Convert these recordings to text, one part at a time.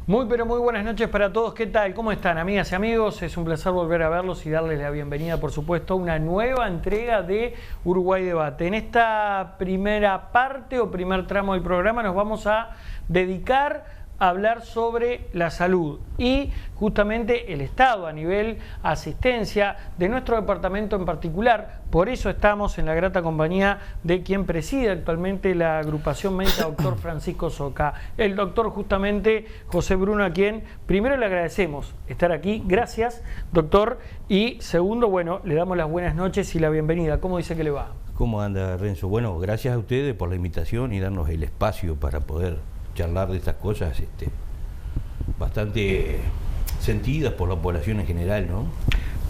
Muy pero muy buenas noches para todos. ¿Qué tal? ¿Cómo están, amigas y amigos? Es un placer volver a verlos y darles la bienvenida, por supuesto, a una nueva entrega de Uruguay Debate. En esta primera parte o primer tramo del programa nos vamos a dedicar a hablar sobre la salud y justamente el estado a nivel asistencia de nuestro departamento en particular. Por eso estamos en la grata compañía de quien preside actualmente la agrupación médica, doctor Francisco Soca, el doctor justamente José Bruno, a quien primero le agradecemos estar aquí. Gracias, doctor. Y segundo, bueno, le damos las buenas noches y la bienvenida. ¿Cómo dice que le va? ¿Cómo anda, Renzo? Bueno, gracias a ustedes por la invitación y darnos el espacio para poder charlar de estas cosas bastante sentidas por la población en general, ¿no?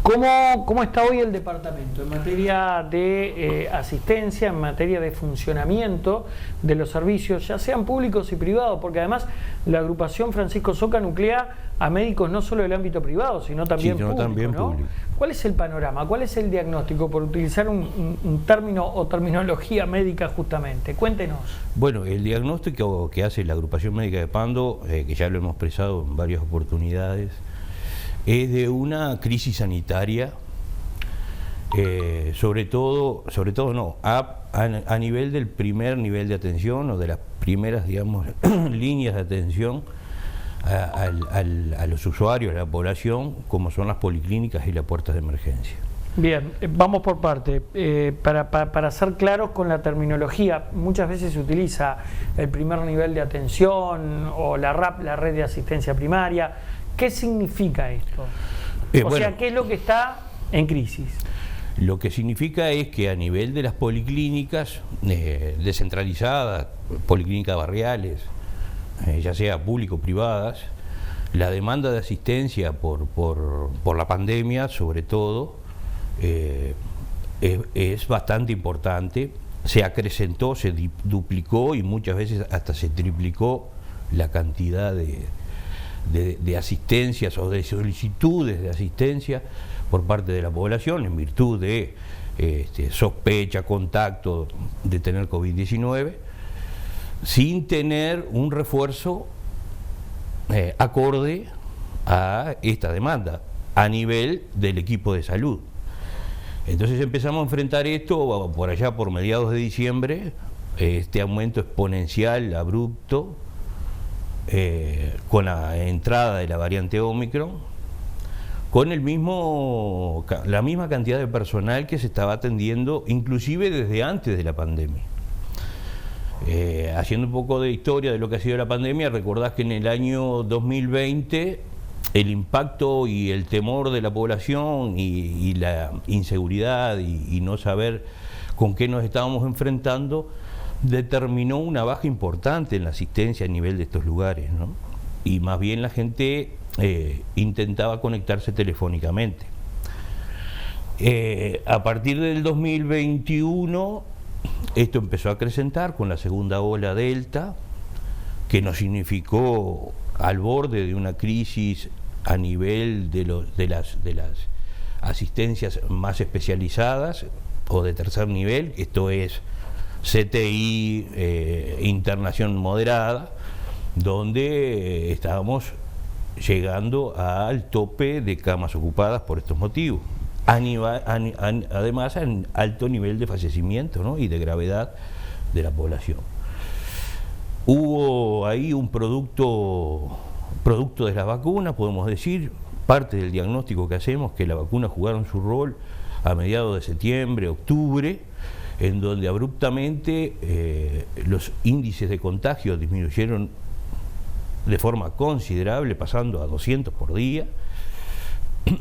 ¿Cómo está hoy el departamento en materia de asistencia, en materia de funcionamiento de los servicios, ya sean públicos y privados? Porque además la agrupación Francisco Soca nuclea a médicos no solo del ámbito privado, sino también público, también ¿no? Público. ¿Cuál es el panorama? ¿Cuál es el diagnóstico, por utilizar un término o terminología médica justamente? Cuéntenos. Bueno, el diagnóstico que hace la agrupación médica de Pando, que ya lo hemos expresado en varias oportunidades, es de una crisis sanitaria, sobre todo no, a nivel del primer nivel de atención o de las primeras, digamos, líneas de atención a los usuarios, a la población, como son las policlínicas y las puertas de emergencia. Bien, vamos por parte. Para ser claros con la terminología, muchas veces se utiliza el primer nivel de atención o la RAP, la red de asistencia primaria. ¿Qué significa esto? O sea, ¿qué es lo que está en crisis? Lo que significa es que a nivel de las policlínicas descentralizadas, policlínicas barriales, ya sea público o privadas, la demanda de asistencia por la pandemia, sobre todo, es bastante importante. Se acrecentó, se duplicó y muchas veces hasta se triplicó la cantidad de asistencias o de solicitudes de asistencia por parte de la población en virtud de sospecha, contacto de tener COVID-19, sin tener un refuerzo acorde a esta demanda a nivel del equipo de salud. Entonces empezamos a enfrentar esto por allá por mediados de diciembre, este aumento exponencial, abrupto, con la entrada de la variante Omicron, con la misma cantidad de personal que se estaba atendiendo inclusive desde antes de la pandemia. Haciendo un poco de historia de lo que ha sido la pandemia, recordás que en el año 2020 el impacto y el temor de la población y la inseguridad y no saber con qué nos estábamos enfrentando determinó una baja importante en la asistencia a nivel de estos lugares, ¿no? Y más bien la gente intentaba conectarse telefónicamente. A partir del 2021 esto empezó a acrecentar con la segunda ola Delta, que nos significó al borde de una crisis a nivel de las asistencias más especializadas o de tercer nivel, esto es CTI, internación moderada, donde estábamos llegando al tope de camas ocupadas por estos motivos. Además, en alto nivel de fallecimiento, ¿no? Y de gravedad de la población. Hubo ahí un producto de las vacunas, podemos decir, parte del diagnóstico que hacemos, que las vacunas jugaron su rol a mediados de septiembre, octubre, en donde abruptamente los índices de contagio disminuyeron de forma considerable, pasando a 200 por día,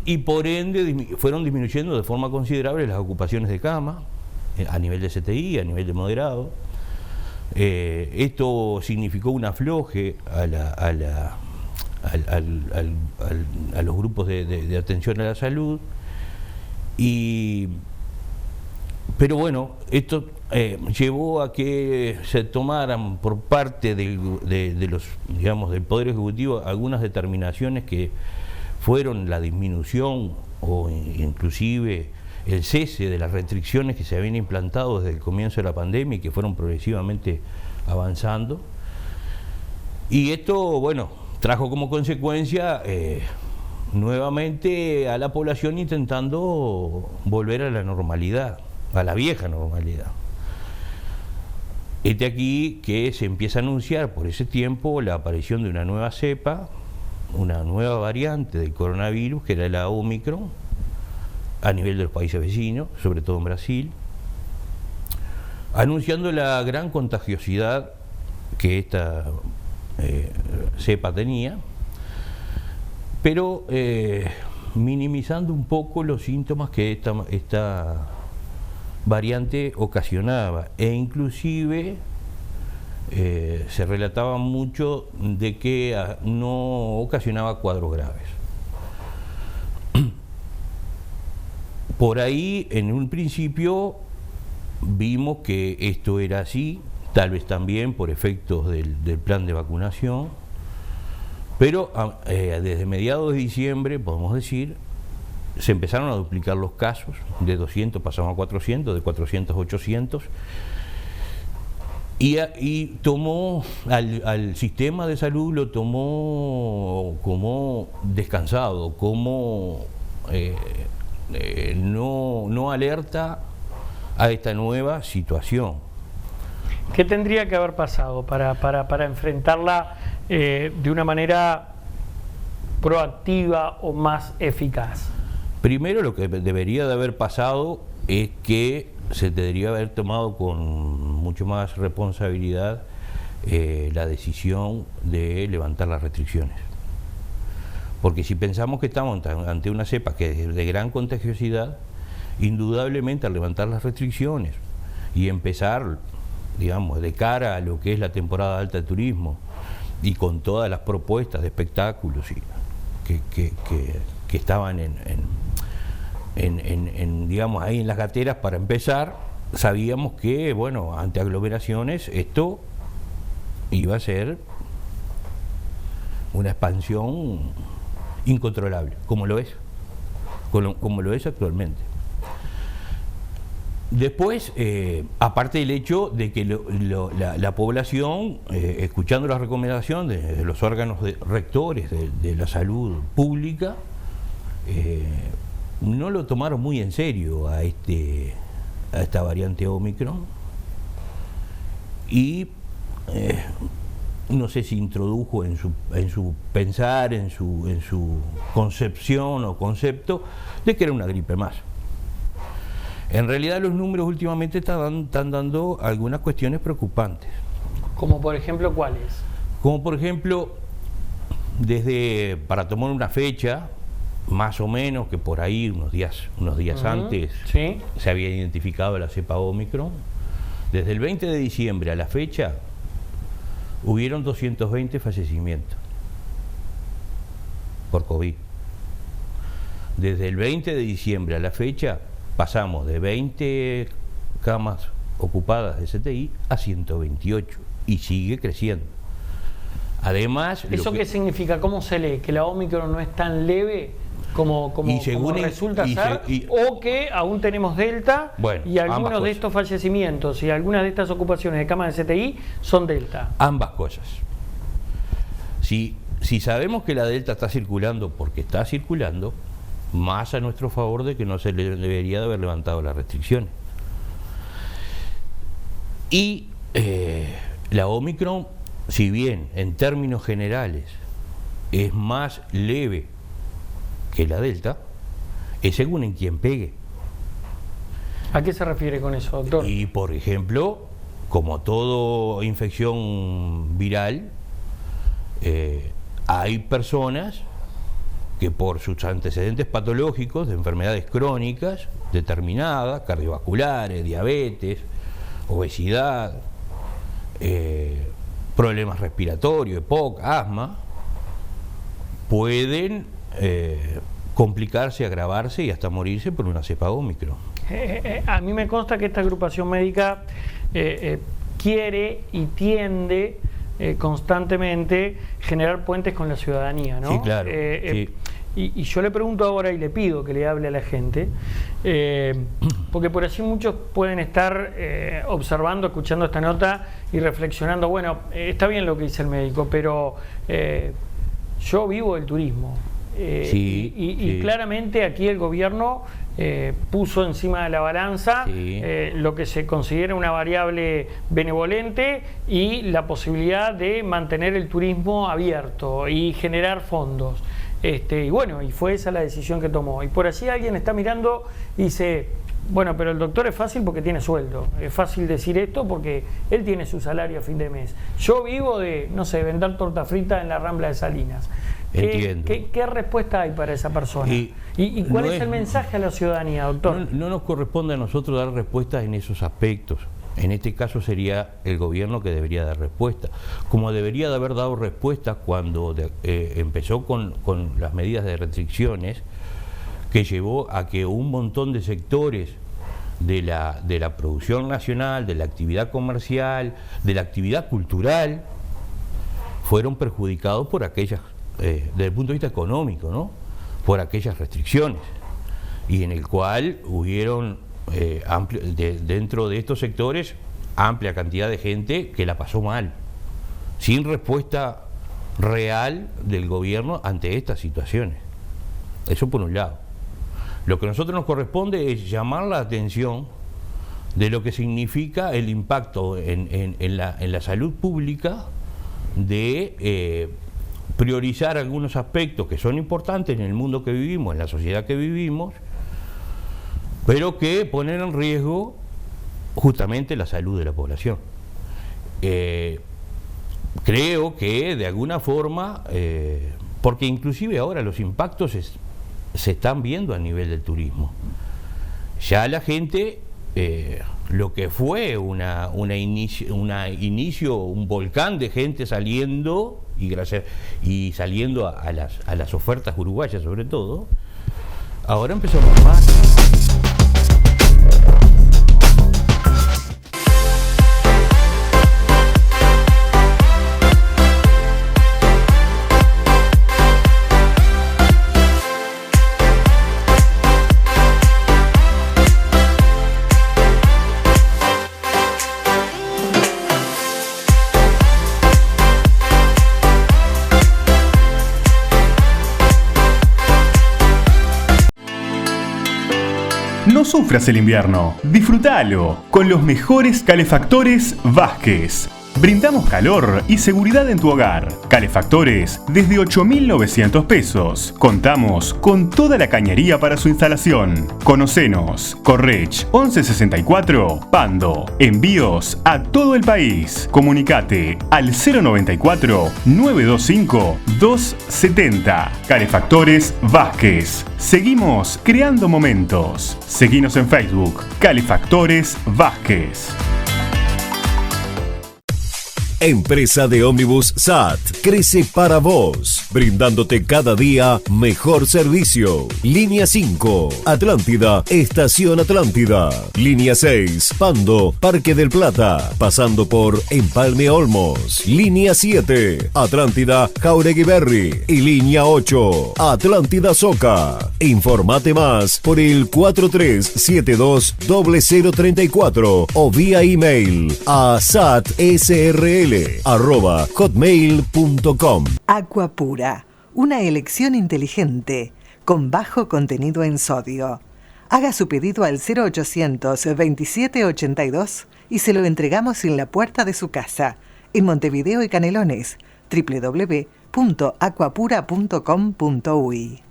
y por ende fueron disminuyendo de forma considerable las ocupaciones de cama a nivel de CTI, a nivel de moderado. Esto significó un afloje a los grupos de atención a la salud, pero bueno, esto llevó a que se tomaran por parte de los, digamos, del Poder Ejecutivo algunas determinaciones que fueron la disminución o inclusive el cese de las restricciones que se habían implantado desde el comienzo de la pandemia y que fueron progresivamente avanzando. Y esto, bueno, trajo como consecuencia nuevamente a la población intentando volver a la normalidad, a la vieja normalidad. Aquí que se empieza a anunciar por ese tiempo la aparición de una nueva cepa, una nueva variante del coronavirus, que era la Omicron, a nivel de los países vecinos, sobre todo en Brasil, anunciando la gran contagiosidad que esta cepa tenía, pero minimizando un poco los síntomas que esta variante ocasionaba, e inclusive se relataba mucho de que no ocasionaba cuadros graves. Por ahí, en un principio, vimos que esto era así, tal vez también por efectos del plan de vacunación, pero desde mediados de diciembre, podemos decir, se empezaron a duplicar los casos, de 200 pasamos a 400, de 400 a 800, y tomó al sistema de salud, lo tomó como descansado, como no alerta a esta nueva situación. ¿Qué tendría que haber pasado para enfrentarla de una manera proactiva o más eficaz? Primero, lo que debería de haber pasado es que se debería haber tomado con mucho más responsabilidad la decisión de levantar las restricciones. Porque si pensamos que estamos ante una cepa que es de gran contagiosidad, indudablemente al levantar las restricciones y empezar, digamos, de cara a lo que es la temporada alta de turismo y con todas las propuestas de espectáculos que estaban digamos, ahí en las gateras para empezar, sabíamos que, bueno, ante aglomeraciones esto iba a ser una expansión incontrolable, como lo es actualmente. Después, aparte del hecho de que la población, escuchando las recomendaciones de los órganos rectores de la salud pública, no lo tomaron muy en serio a esta variante Omicron, y no sé si introdujo en su pensar, en su concepción o concepto de que era una gripe más. En realidad los números últimamente están dando algunas cuestiones preocupantes. ¿Como por ejemplo cuáles? Como por ejemplo, para tomar una fecha, más o menos, que por ahí unos días antes ¿sí? se había identificado la cepa Omicron, desde el 20 de diciembre a la fecha hubieron 220 fallecimientos por COVID. Desde el 20 de diciembre a la fecha pasamos de 20 camas ocupadas de CTI a 128 y sigue creciendo. Además, ¿eso qué significa? ¿Cómo se lee? ¿Que la Omicron no es tan leve como resulta ser? ¿O que aún tenemos Delta, bueno, y algunos de estos fallecimientos y algunas de estas ocupaciones de camas de CTI son Delta? Ambas cosas. Si sabemos que la Delta está circulando, porque está circulando, más a nuestro favor de que no se le debería de haber levantado las restricciones. Y la Omicron, si bien en términos generales es más leve que la Delta, es según en quien pegue. ¿A qué se refiere con eso, doctor? Y por ejemplo, como toda infección viral, hay personas que por sus antecedentes patológicos de enfermedades crónicas determinadas, cardiovasculares, diabetes, obesidad, problemas respiratorios, EPOC, asma, pueden complicarse, agravarse y hasta morirse por una cepa Omicron. A mí me consta que esta agrupación médica quiere y tiende constantemente generar puentes con la ciudadanía, ¿no? Sí, claro. Sí. Y yo le pregunto ahora y le pido que le hable a la gente, porque por allí muchos pueden estar observando, escuchando esta nota y reflexionando, bueno, está bien lo que dice el médico, pero yo vivo del turismo. Sí, y claramente aquí el gobierno puso encima de la balanza lo que se considera una variable benevolente y la posibilidad de mantener el turismo abierto y generar fondos. Y bueno, y fue esa la decisión que tomó. Y por allí alguien está mirando y dice, bueno, pero el doctor es fácil porque tiene sueldo. Es fácil decir esto porque él tiene su salario a fin de mes. Yo vivo de, no sé, vender torta frita en la Rambla de Salinas. ¿Qué respuesta hay para esa persona? ¿Y cuál es el mensaje a la ciudadanía, doctor? No nos corresponde a nosotros dar respuestas en esos aspectos. En este caso sería el gobierno que debería dar respuesta. Como debería de haber dado respuesta cuando empezó con las medidas de restricciones, que llevó a que un montón de sectores de la producción nacional, de la actividad comercial, de la actividad cultural, fueron perjudicados por aquellas, desde el punto de vista económico, ¿no? Por aquellas restricciones, y en el cual hubieron dentro de estos sectores amplia cantidad de gente que la pasó mal, sin respuesta real del gobierno ante estas situaciones. Eso por un lado. Lo que a nosotros nos corresponde es llamar la atención de lo que significa el impacto en la salud pública de priorizar algunos aspectos que son importantes en el mundo que vivimos, en la sociedad que vivimos, pero que ponen en riesgo justamente la salud de la población. Creo que de alguna forma, porque inclusive ahora los impactos se están viendo a nivel del turismo. Ya la gente, lo que fue un volcán de gente saliendo y saliendo a las ofertas uruguayas sobre todo, ahora empezó a mermar. No sufras el invierno, disfrútalo con los mejores calefactores Vázquez. Brindamos calor y seguridad en tu hogar. Calefactores desde 8.900 pesos. Contamos con toda la cañería para su instalación. Conocenos. Correch 1164 Pando. Envíos a todo el país. Comunicate al 094 925 270. Calefactores Vázquez. Seguimos creando momentos. Seguinos en Facebook. Calefactores Vázquez. Empresa de ómnibus SAT crece para vos, brindándote cada día mejor servicio. Línea 5, Atlántida, Estación Atlántida. Línea 6, Pando, Parque del Plata, pasando por Empalme Olmos. Línea 7, Atlántida, Jauregui Berry. Y línea 8, Atlántida Soca. Informate más por el 4372-0034 o vía email a satsrl@hotmail.com. Agua pura, una elección inteligente, con bajo contenido en sodio. Haga su pedido al 0800 2782 y se lo entregamos en la puerta de su casa, en Montevideo y Canelones, www.acuapura.com.uy.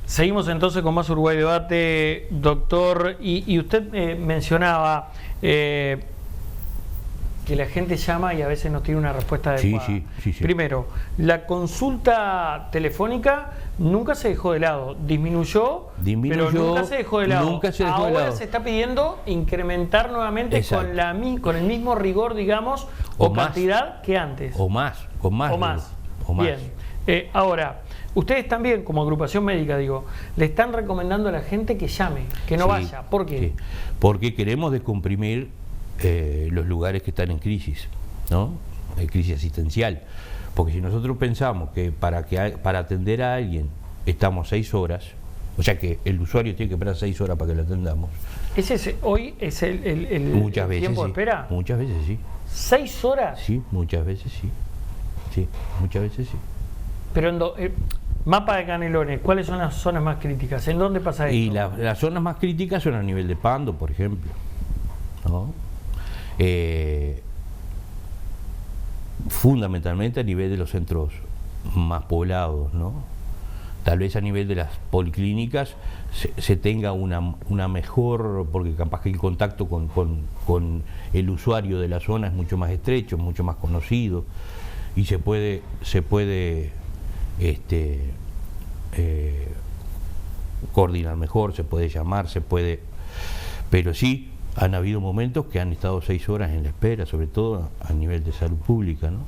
Seguimos entonces con más Uruguay Debate, doctor, y usted mencionaba que la gente llama y a veces no tiene una respuesta adecuada. Sí. Primero, la consulta telefónica nunca se dejó de lado, disminuyó, pero nunca se dejó de lado. Ahora se está pidiendo incrementar nuevamente con el mismo rigor, digamos, o cantidad que antes. O más. Bien. Ahora, ustedes también, como agrupación médica, digo, le están recomendando a la gente que llame, que no vaya. ¿Por qué? Sí. Porque queremos descomprimir los lugares que están en crisis, ¿no? Crisis asistencial. Porque si nosotros pensamos que para atender a alguien estamos 6 horas, O sea que el usuario tiene que esperar 6 horas para que lo atendamos. Hoy es el Muchas veces tiempo de sí. espera? Muchas veces sí. ¿6 horas? Sí, muchas veces sí. Sí, muchas veces sí. Pero mapa de Canelones, ¿cuáles son las zonas más críticas? ¿En dónde pasa esto? Y las zonas más críticas son a nivel de Pando, por ejemplo, ¿no? Fundamentalmente a nivel de los centros más poblados, ¿no? Tal vez a nivel de las policlínicas se tenga una mejor, porque capaz que el contacto con el usuario de la zona es mucho más estrecho, mucho más conocido, y se puede coordinar mejor, se puede llamar, pero sí han habido momentos que han estado 6 horas en la espera, sobre todo a nivel de salud pública, ¿no?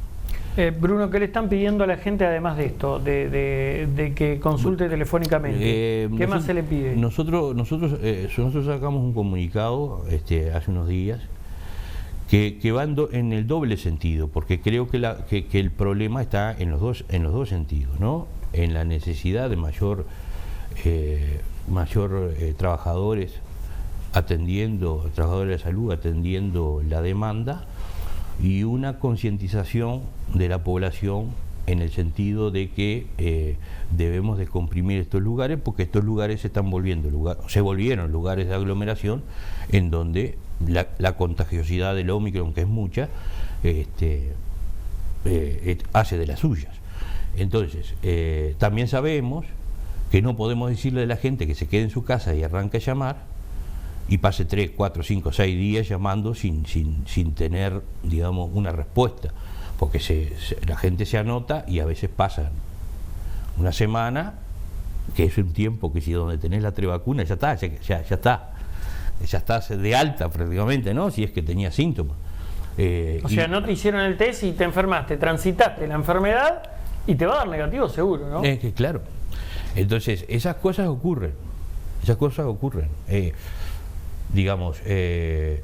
Bruno, ¿qué le están pidiendo a la gente además de esto, de que consulte telefónicamente? ¿Qué más se le pide? Nosotros sacamos un comunicado hace unos días que va en el doble sentido, porque creo que el problema está en los dos sentidos, ¿no? En la necesidad de mayor trabajadores de salud atendiendo la demanda, y una concientización de la población en el sentido de que debemos de comprimir estos lugares, porque estos lugares se volvieron lugares de aglomeración en donde la contagiosidad del Omicron, que es mucha, hace de las suyas. Entonces, también sabemos que no podemos decirle a la gente que se quede en su casa y arranque a llamar, y pase 3, 4, 5, 6 días llamando sin tener, digamos, una respuesta, porque la gente se anota y a veces pasan una semana, que es un tiempo que si donde tenés la 3 vacunas ya estás de alta prácticamente, ¿no? Si es que tenías síntomas. O sea, no te hicieron el test y te enfermaste, transitaste la enfermedad y te va a dar negativo seguro, ¿no? Es que claro. Entonces, esas cosas ocurren. Digamos,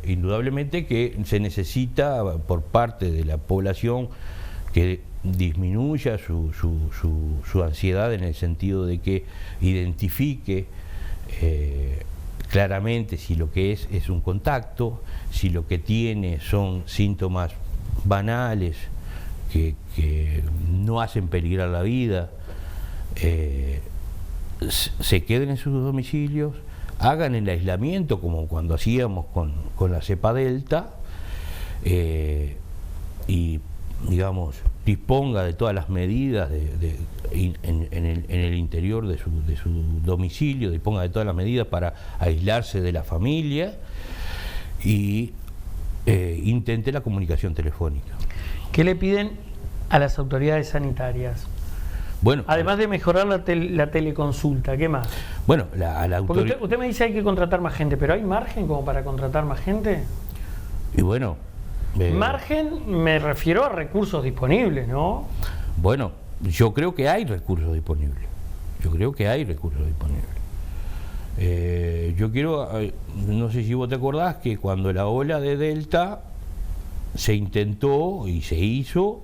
indudablemente que se necesita por parte de la población que disminuya su ansiedad, en el sentido de que identifique claramente si lo que es un contacto, si lo que tiene son síntomas banales que no hacen peligrar la vida, se queden en sus domicilios, hagan el aislamiento como cuando hacíamos con la cepa Delta, y digamos disponga de todas las medidas en el interior de su domicilio, disponga de todas las medidas para aislarse de la familia, y intente la comunicación telefónica. ¿Qué le piden a las autoridades sanitarias? Bueno, además de mejorar la teleconsulta, ¿qué más? Bueno, porque usted me dice hay que contratar más gente, pero ¿hay margen como para contratar más gente? Y bueno... margen me refiero a recursos disponibles, ¿no? Bueno, yo creo que hay recursos disponibles. No sé si vos te acordás que cuando la ola de Delta se intentó y se hizo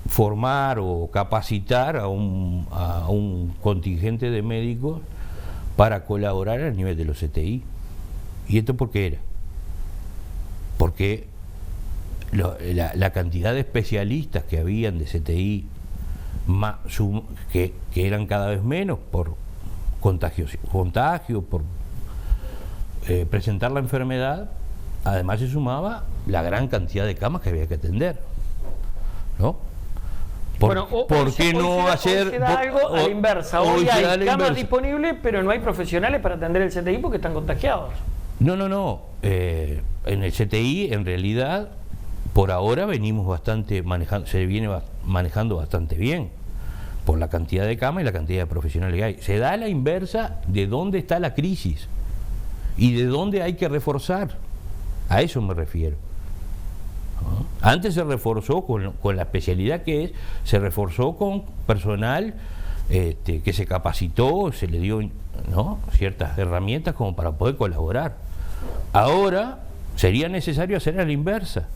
formar o capacitar a un contingente de médicos para colaborar a nivel de los CTI. ¿Y esto por qué era? Porque la cantidad de especialistas que habían de CTI, que eran cada vez menos por contagio, por presentar la enfermedad, además se sumaba la gran cantidad de camas que había que atender, ¿no? ¿Por qué no hacer algo a la inversa? Hoy hay camas disponibles, pero no hay profesionales para atender el CTI porque están contagiados. No. En el CTI, en realidad, por ahora se viene manejando bastante bien, por la cantidad de camas y la cantidad de profesionales que hay. Se da a la inversa de dónde está la crisis y de dónde hay que reforzar. A eso me refiero. Antes se reforzó con la especialidad que es, se reforzó con personal que se capacitó, se le dio, ¿no?, ciertas herramientas como para poder colaborar. Ahora sería necesario hacer a la inversa,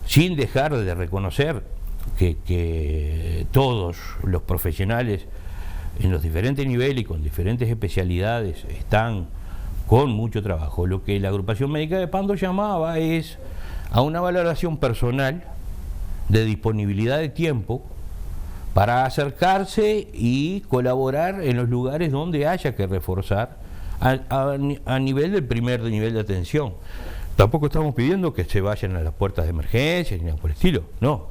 sin dejar de reconocer que todos los profesionales en los diferentes niveles y con diferentes especialidades están con mucho trabajo. Lo que la agrupación médica de Pando llamaba es a una valoración personal de disponibilidad de tiempo para acercarse y colaborar en los lugares donde haya que reforzar a nivel del primer nivel de atención. Tampoco estamos pidiendo que se vayan a las puertas de emergencia ni nada por el estilo, no,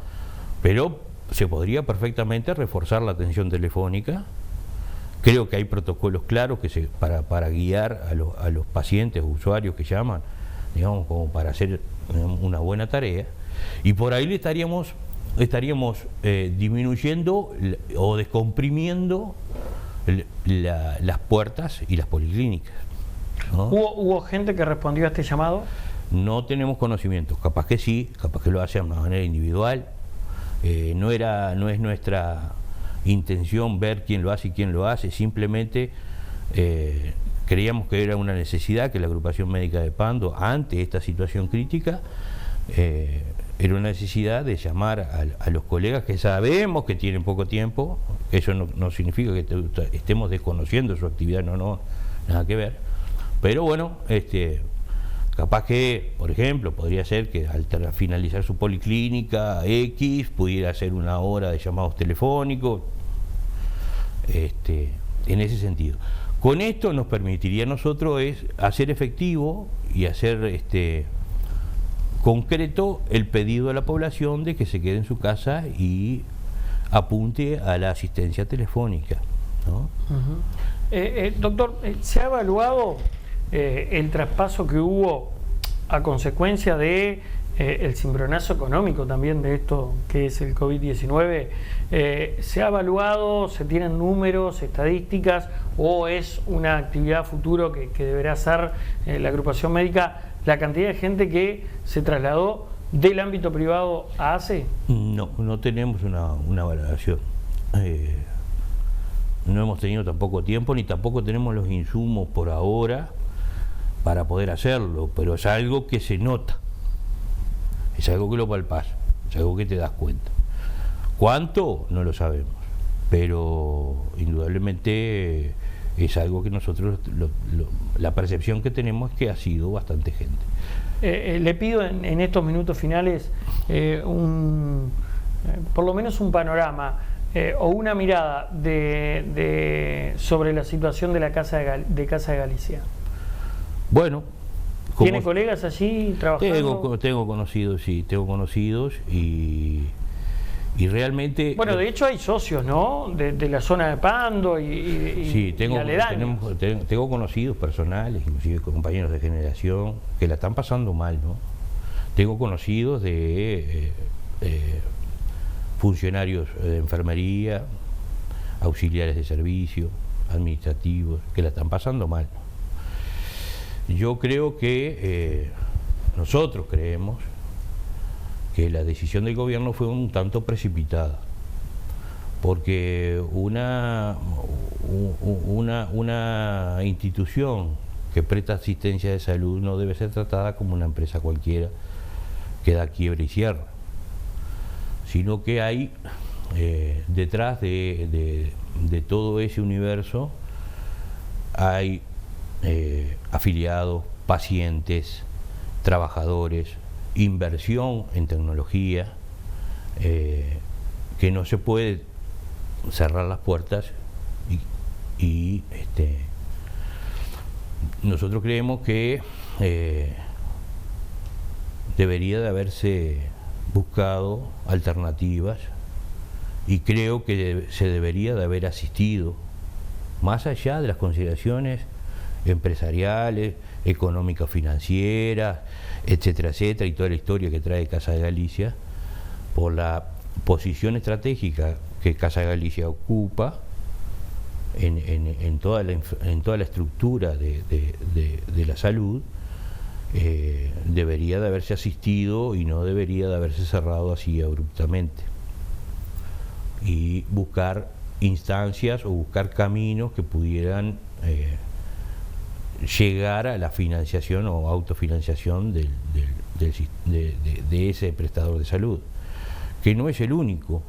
pero se podría perfectamente reforzar la atención telefónica. Creo que hay protocolos claros para guiar a los pacientes o usuarios que llaman, digamos, como para hacer una buena tarea, y por ahí le estaríamos disminuyendo o descomprimiendo las puertas y las policlínicas, ¿no? ¿Hubo gente que respondió a este llamado? No tenemos conocimiento, capaz que sí, capaz que lo hace de una manera individual. No es nuestra intención ver quién lo hace y quién lo hace, simplemente creíamos que era una necesidad que la agrupación médica de Pando, ante esta situación crítica, era una necesidad de llamar a los colegas que sabemos que tienen poco tiempo. Eso no significa que estemos desconociendo su actividad, no, nada que ver, pero bueno, capaz que, por ejemplo, podría ser que al finalizar su policlínica X pudiera hacer una hora de llamados telefónicos, en ese sentido. Con esto nos permitiría a nosotros hacer efectivo y hacer concreto el pedido a la población de que se quede en su casa y apunte a la asistencia telefónica, ¿no? Doctor, ¿se ha evaluado el traspaso que hubo a consecuencia de el cimbronazo económico también de esto que es el COVID-19? ¿Se ha evaluado, se tienen números, estadísticas, o es una actividad futuro que deberá hacer la agrupación médica, la cantidad de gente que se trasladó del ámbito privado a ACE? No tenemos una valoración. No hemos tenido tampoco tiempo, ni tampoco tenemos los insumos por ahora para poder hacerlo, pero es algo que se nota, es algo que lo palpás, es algo que te das cuenta. ¿Cuánto? No lo sabemos, pero indudablemente es algo que nosotros, la percepción que tenemos es que ha sido bastante gente. Le pido en estos minutos finales por lo menos un panorama o una mirada sobre la situación de la Casa de Galicia. Bueno, ¿tiene colegas allí trabajando? Tengo conocidos, sí, tengo conocidos y realmente... Bueno, de hecho hay socios, ¿no? De la zona de Pando sí, tengo conocidos personales, inclusive compañeros de generación, que la están pasando mal, ¿no? Tengo conocidos de funcionarios de enfermería, auxiliares de servicio, administrativos, que la están pasando mal, ¿no? Yo creo que nosotros creemos que la decisión del gobierno fue un tanto precipitada, porque una institución que presta asistencia de salud no debe ser tratada como una empresa cualquiera que da quiebra y cierra, sino que hay detrás de todo ese universo hay afiliados, pacientes, trabajadores, inversión en tecnología, que no se puede cerrar las puertas y nosotros creemos que debería de haberse buscado alternativas, y creo que se debería de haber asistido, más allá de las consideraciones empresariales, económicas, financieras, etcétera, etcétera, y toda la historia que trae Casa de Galicia, por la posición estratégica que Casa de Galicia ocupa en toda la estructura de la salud. Debería de haberse asistido y no debería de haberse cerrado así abruptamente, y buscar instancias o buscar caminos que pudieran llegar a la financiación o autofinanciación de ese prestador de salud. que no es el único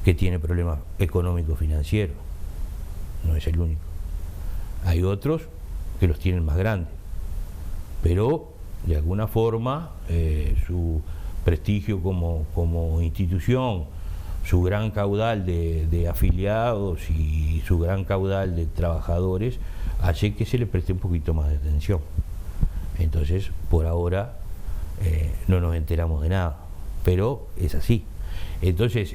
que tiene problemas económicos financieros, no es el único. Hay otros que los tienen más grandes, pero de alguna forma su prestigio como institución, su gran caudal de afiliados y su gran caudal de trabajadores hace que se le preste un poquito más de atención. Entonces, por ahora no nos enteramos de nada, pero es así. Entonces,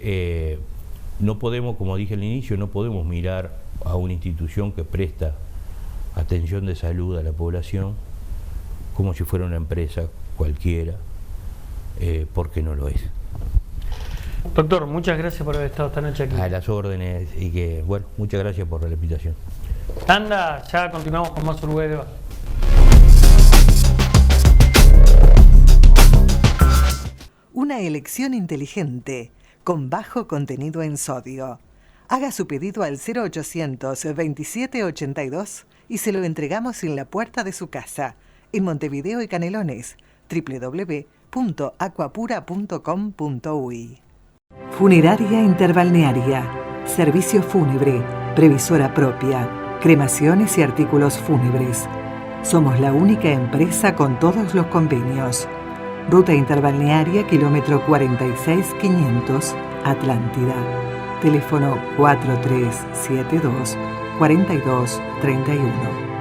no podemos, como dije al inicio, no podemos mirar a una institución que presta atención de salud a la población como si fuera una empresa cualquiera, porque no lo es. Doctor, muchas gracias por haber estado esta noche aquí. A las órdenes, y que, bueno, muchas gracias por la invitación. Anda, ya continuamos con más Uruguay Debate. Una elección inteligente, con bajo contenido en sodio. Haga su pedido al 0800 2782 y se lo entregamos en la puerta de su casa, en Montevideo y Canelones, www.aquapura.com.uy. Funeraria Interbalnearia, servicio fúnebre, previsora propia, cremaciones y artículos fúnebres. Somos la única empresa con todos los convenios. Ruta Interbalnearia, kilómetro 46500, Atlántida. Teléfono 4372-4231.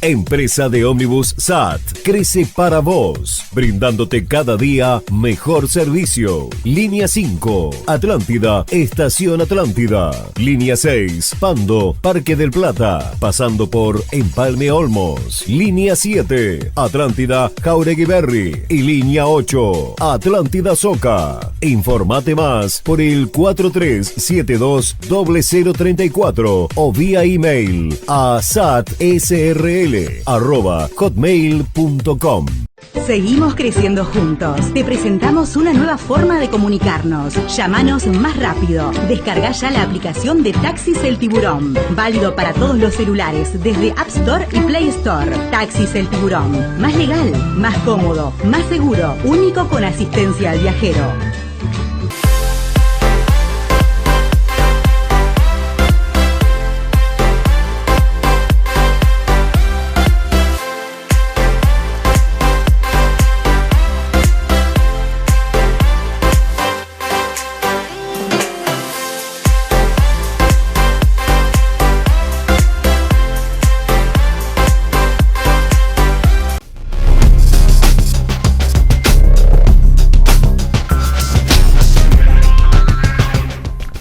Empresa de ómnibus SAT crece para vos, brindándote cada día mejor servicio. Línea 5, Atlántida, Estación Atlántida. Línea 6, Pando, Parque del Plata, pasando por Empalme Olmos. Línea 7, Atlántida, Jauregui Berry. Y línea 8, Atlántida Soca. Informate más por el 4372-0034 o vía email a satsrl@hotmail.com. Seguimos creciendo juntos. Te presentamos una nueva forma de comunicarnos. Llámanos más rápido. Descarga ya la aplicación de Taxis El Tiburón. Válido para todos los celulares, desde App Store y Play Store. Taxis El Tiburón. Más legal, más cómodo, más seguro. Único con asistencia al viajero.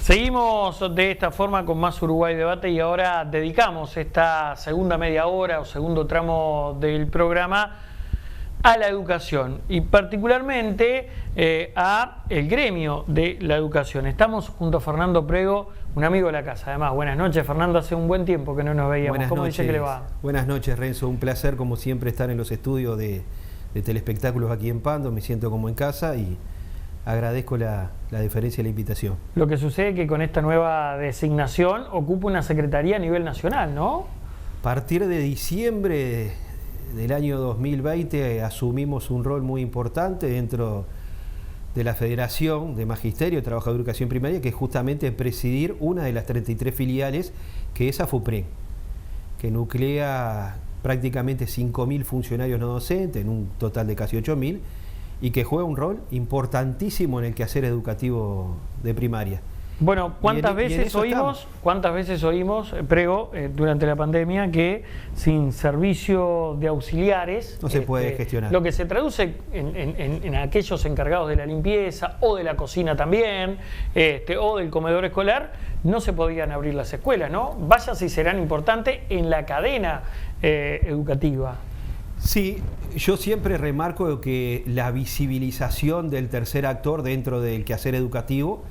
Seguimos de esta forma con más Uruguay Debate y ahora dedicamos esta segunda media hora o segundo tramo del programa a la educación y particularmente a el gremio de la educación. Estamos junto a Fernando Prego, un amigo de la casa. Además, buenas noches, Fernando. Hace un buen tiempo que no nos veíamos. Buenas ¿Cómo noches. dice que le va? Buenas noches, Renzo. Un placer, como siempre, estar en los estudios de telespectáculos aquí en Pando. Me siento como en casa y agradezco la deferencia y la invitación. Lo que sucede es que con esta nueva designación ocupa una secretaría a nivel nacional, ¿no? A partir de diciembre del año 2020 asumimos un rol muy importante dentro de la Federación de Magisterio, Trabajo de Educación Primaria, que es justamente presidir una de las 33 filiales, que es AFUPREN, que nuclea prácticamente 5.000 funcionarios no docentes, en un total de casi 8.000, y que juega un rol importantísimo en el quehacer educativo de primaria. Bueno, ¿cuántas veces oímos, Prego, durante la pandemia, que sin servicio de auxiliares no se puede gestionar? Lo que se traduce en aquellos encargados de la limpieza o de la cocina también, o del comedor escolar, no se podían abrir las escuelas, ¿no? Vaya si serán importantes en la cadena educativa. Sí, yo siempre remarco que la visibilización del tercer actor dentro del quehacer educativo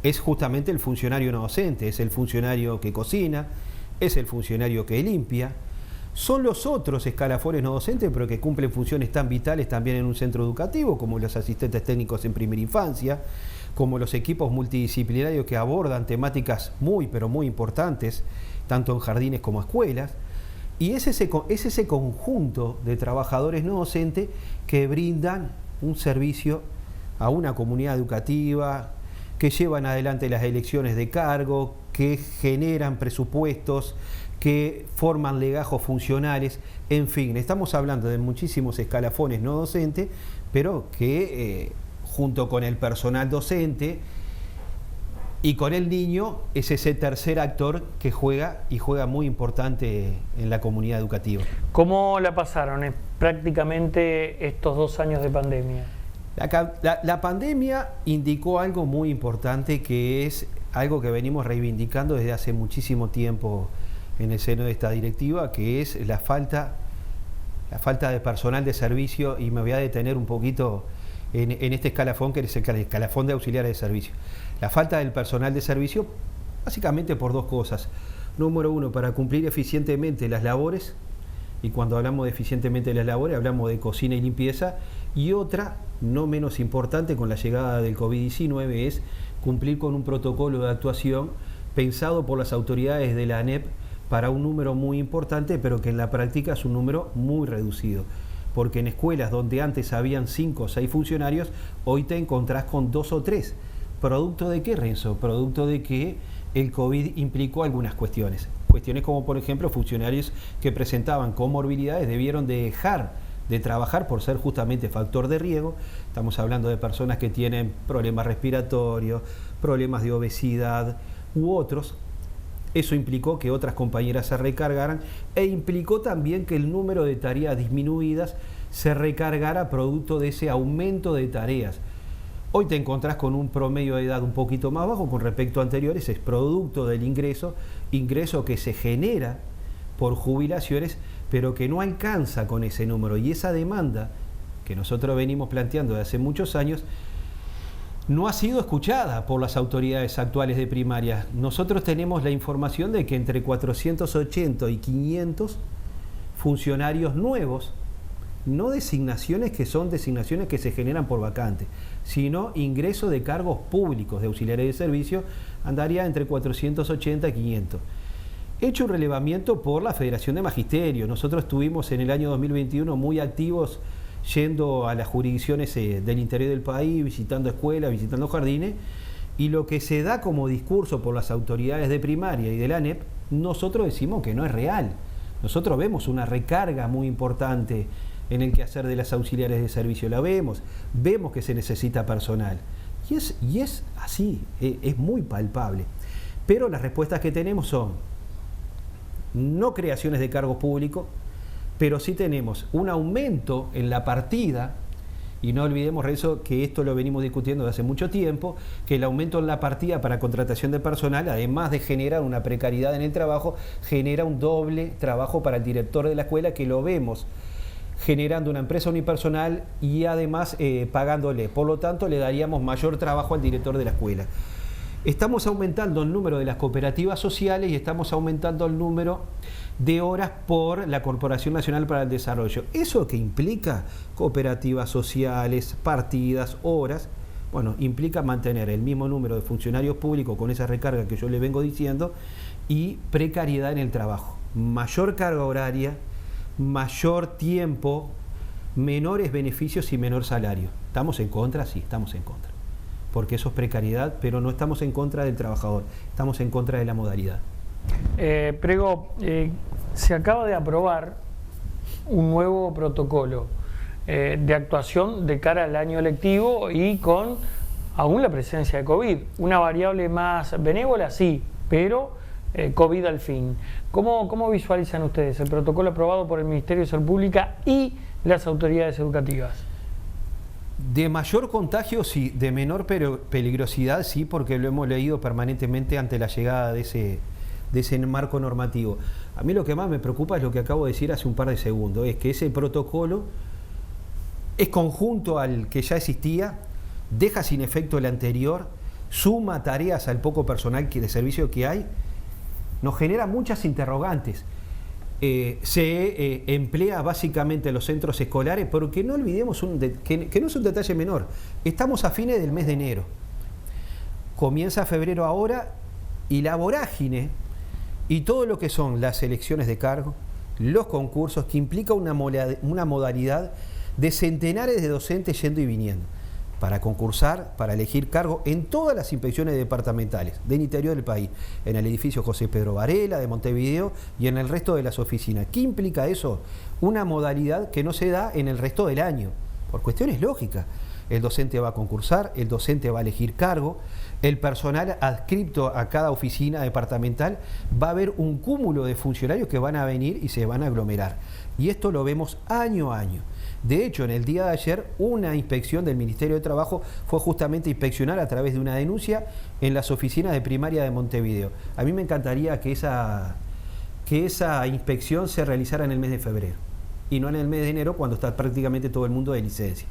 es justamente el funcionario no docente, es el funcionario que cocina, es el funcionario que limpia. Son los otros escalafones no docentes, pero que cumplen funciones tan vitales también en un centro educativo, como los asistentes técnicos en primera infancia, como los equipos multidisciplinarios que abordan temáticas muy, pero muy importantes, tanto en jardines como escuelas. Y es ese conjunto de trabajadores no docentes que brindan un servicio a una comunidad educativa, que llevan adelante las elecciones de cargo, que generan presupuestos, que forman legajos funcionales, en fin, estamos hablando de muchísimos escalafones no docentes, pero que junto con el personal docente y con el niño es ese tercer actor que juega y juega muy importante en la comunidad educativa. ¿Cómo la pasaron prácticamente estos 2 años de pandemia? La pandemia indicó algo muy importante, que es algo que venimos reivindicando desde hace muchísimo tiempo en el seno de esta directiva, que es la falta de personal de servicio, y me voy a detener un poquito en este escalafón, que es el escalafón de auxiliares de servicio. La falta del personal de servicio, básicamente por 2 cosas. Número 1, para cumplir eficientemente las labores, y cuando hablamos de eficientemente las labores, hablamos de cocina y limpieza, y otra, no menos importante, con la llegada del COVID-19, es cumplir con un protocolo de actuación pensado por las autoridades de la ANEP para un número muy importante, pero que en la práctica es un número muy reducido. Porque en escuelas donde antes habían 5 o 6 funcionarios, hoy te encontrás con 2 o 3. ¿Producto de qué, Renzo? Producto de que el COVID implicó algunas cuestiones. Cuestiones como, por ejemplo, funcionarios que presentaban comorbilidades debieron dejar de trabajar por ser justamente factor de riesgo. Estamos hablando de personas que tienen problemas respiratorios, problemas de obesidad u otros. Eso implicó que otras compañeras se recargaran, e implicó también que el número de tareas disminuidas se recargara producto de ese aumento de tareas. Hoy te encontrás con un promedio de edad un poquito más bajo con respecto a anteriores, es producto del ingreso que se genera por jubilaciones, pero que no alcanza con ese número, y esa demanda que nosotros venimos planteando desde hace muchos años no ha sido escuchada por las autoridades actuales de primaria. Nosotros tenemos la información de que entre 480 y 500 funcionarios nuevos, no designaciones que son designaciones que se generan por vacante, sino ingreso de cargos públicos de auxiliares de servicio, andaría entre 480 y 500. Hecho un relevamiento por la Federación de Magisterio. Nosotros estuvimos en el año 2021 muy activos yendo a las jurisdicciones del interior del país, visitando escuelas, visitando jardines, y lo que se da como discurso por las autoridades de primaria y de la ANEP, nosotros decimos que no es real. Nosotros vemos una recarga muy importante en el quehacer de las auxiliares de servicio, la vemos que se necesita personal, y es así, es muy palpable. Pero las respuestas que tenemos son no creaciones de cargos públicos, pero sí tenemos un aumento en la partida, y no olvidemos, Renzo, que esto lo venimos discutiendo desde hace mucho tiempo, que el aumento en la partida para contratación de personal, además de generar una precariedad en el trabajo, genera un doble trabajo para el director de la escuela, que lo vemos generando una empresa unipersonal y además pagándole. Por lo tanto, le daríamos mayor trabajo al director de la escuela. Estamos aumentando el número de las cooperativas sociales y estamos aumentando el número de horas por la Corporación Nacional para el Desarrollo. ¿Eso qué implica? Cooperativas sociales, partidas, horas. Bueno, implica mantener el mismo número de funcionarios públicos con esa recarga que yo le vengo diciendo, y precariedad en el trabajo. Mayor carga horaria, mayor tiempo, menores beneficios y menor salario. ¿Estamos en contra? Sí, estamos en contra. Porque eso es precariedad, pero no estamos en contra del trabajador, estamos en contra de la modalidad. Prego, se acaba de aprobar un nuevo protocolo de actuación de cara al año lectivo, y con aún la presencia de COVID. Una variable más benévola, sí, pero COVID al fin. ¿Cómo visualizan ustedes el protocolo aprobado por el Ministerio de Salud Pública y las autoridades educativas? De mayor contagio, sí; de menor peligrosidad, sí, porque lo hemos leído permanentemente ante la llegada de ese marco normativo. A mí lo que más me preocupa es lo que acabo de decir hace un par de segundos, es que ese protocolo es conjunto al que ya existía, deja sin efecto el anterior, suma tareas al poco personal de servicio que hay, nos genera muchas interrogantes. Se emplea básicamente en los centros escolares, porque no olvidemos que no es un detalle menor. Estamos a fines del mes de enero, comienza febrero ahora, y la vorágine y todo lo que son las elecciones de cargo, los concursos, que implica una modalidad de centenares de docentes yendo y viniendo. para concursar, para elegir cargo en todas las inspecciones departamentales del interior del país, en el edificio José Pedro Varela de Montevideo y en el resto de las oficinas. ¿Qué implica eso? Una modalidad que no se da en el resto del año, por cuestiones lógicas. El docente va a concursar, el docente va a elegir cargo, el personal adscripto a cada oficina departamental va a haber un cúmulo de funcionarios que van a venir y se van a aglomerar. Y esto lo vemos año a año. De hecho, en el día de ayer, una inspección del Ministerio de Trabajo fue justamente inspeccionar a través de una denuncia en las oficinas de primaria de Montevideo. A mí me encantaría que esa inspección se realizara en el mes de febrero y no en el mes de enero, cuando está prácticamente todo el mundo de licencia.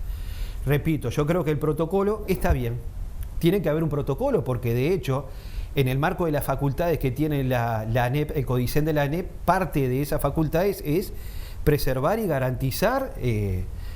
Repito, yo creo que el protocolo está bien. Tiene que haber un protocolo porque, de hecho, en el marco de las facultades que tiene la ANEP, el CODICEN de la ANEP, parte de esas facultades es preservar y garantizar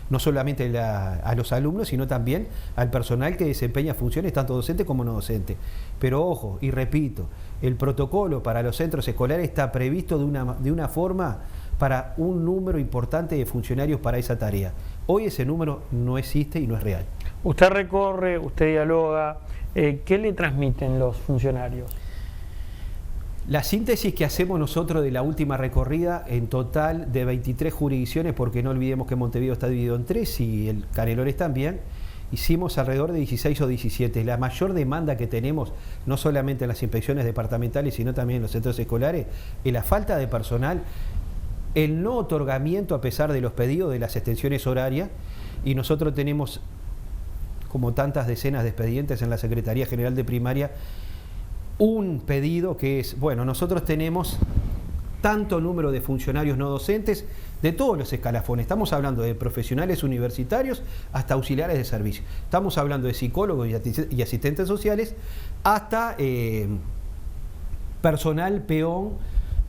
no solamente a los alumnos, sino también al personal que desempeña funciones tanto docente como no docente. Pero ojo, y repito, el protocolo para los centros escolares está previsto de una forma para un número importante de funcionarios para esa tarea. Hoy ese número no existe y no es real. Usted recorre, usted dialoga, ¿qué le transmiten los funcionarios? La síntesis que hacemos nosotros de la última recorrida, en total de 23 jurisdicciones, porque no olvidemos que Montevideo está dividido en 3 y el Canelones también, hicimos alrededor de 16 o 17. La mayor demanda que tenemos, no solamente en las inspecciones departamentales, sino también en los centros escolares, es la falta de personal, el no otorgamiento a pesar de los pedidos de las extensiones horarias, y nosotros tenemos, como tantas decenas de expedientes en la Secretaría General de Primaria, un pedido que es, bueno, nosotros tenemos tanto número de funcionarios no docentes de todos los escalafones. Estamos hablando de profesionales universitarios hasta auxiliares de servicio. Estamos hablando de psicólogos y asistentes sociales hasta personal peón,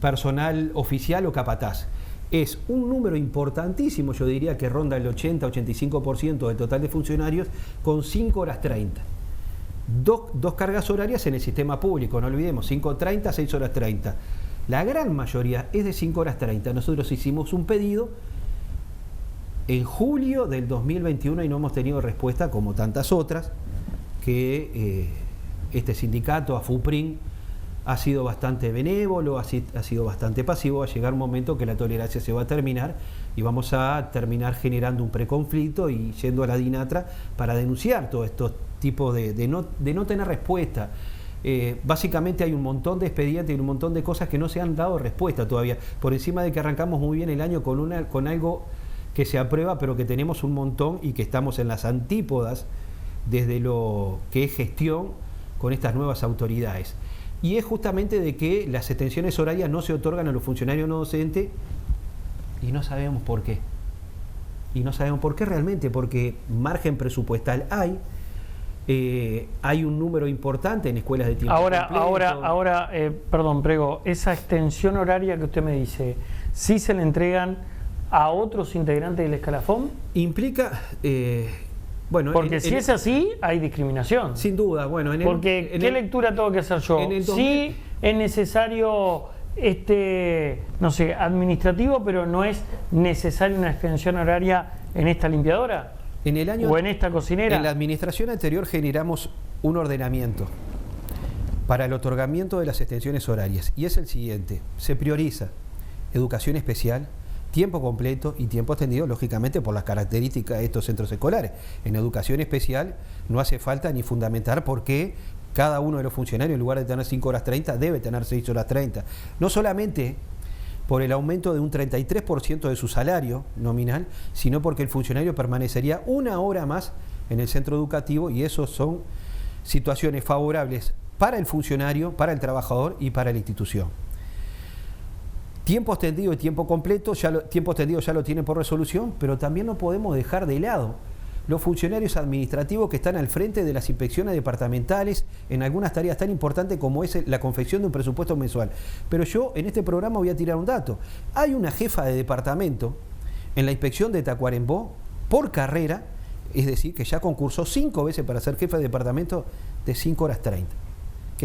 personal oficial o capataz. Es un número importantísimo, yo diría que ronda el 80-85% del total de funcionarios, con 5 horas 30. Dos cargas horarias en el sistema público, no olvidemos, 5:30, 6 horas 30. La gran mayoría es de 5 horas 30. Nosotros hicimos un pedido en julio del 2021 y no hemos tenido respuesta, como tantas otras, que este sindicato, AFUPRIN, ha sido bastante benévolo, ha sido bastante pasivo. Va a llegar un momento que la tolerancia se va a terminar y vamos a terminar generando un preconflicto y yendo a la DINATRA para denunciar todos estos tipos de no tener respuesta. Básicamente hay un montón de expedientes y un montón de cosas que no se han dado respuesta todavía, por encima de que arrancamos muy bien el año con algo que se aprueba, pero que tenemos un montón y que estamos en las antípodas desde lo que es gestión con estas nuevas autoridades. Y es justamente de que las extensiones horarias no se otorgan a los funcionarios no docentes y no sabemos por qué. Y no sabemos por qué realmente, porque margen presupuestal hay un número importante en escuelas de tiempo completo. Perdón, Prego, esa extensión horaria que usted me dice, ¿sí se le entregan a otros integrantes del escalafón? Implica... porque si es así, hay discriminación. Sin duda. ¿Qué lectura tengo que hacer yo? Sí es necesario, no sé, administrativo, pero no es necesaria una extensión horaria en esta limpiadora. En el año, o en esta cocinera. En la administración anterior generamos un ordenamiento para el otorgamiento de las extensiones horarias. Y es el siguiente: se prioriza educación especial, tiempo completo y tiempo extendido, lógicamente por las características de estos centros escolares. En educación especial no hace falta ni fundamentar por qué cada uno de los funcionarios, en lugar de tener 5 horas 30, debe tener 6 horas 30. No solamente por el aumento de un 33% de su salario nominal, sino porque el funcionario permanecería 1 hora más en el centro educativo, y eso son situaciones favorables para el funcionario, para el trabajador y para la institución. Tiempo extendido y tiempo completo, tiempo extendido ya lo tienen por resolución, pero también no podemos dejar de lado los funcionarios administrativos que están al frente de las inspecciones departamentales en algunas tareas tan importantes como es la confección de un presupuesto mensual. Pero yo en este programa voy a tirar un dato. Hay una jefa de departamento en la inspección de Tacuarembó por carrera, es decir, que ya concursó 5 veces para ser jefa de departamento, de 5 horas 30.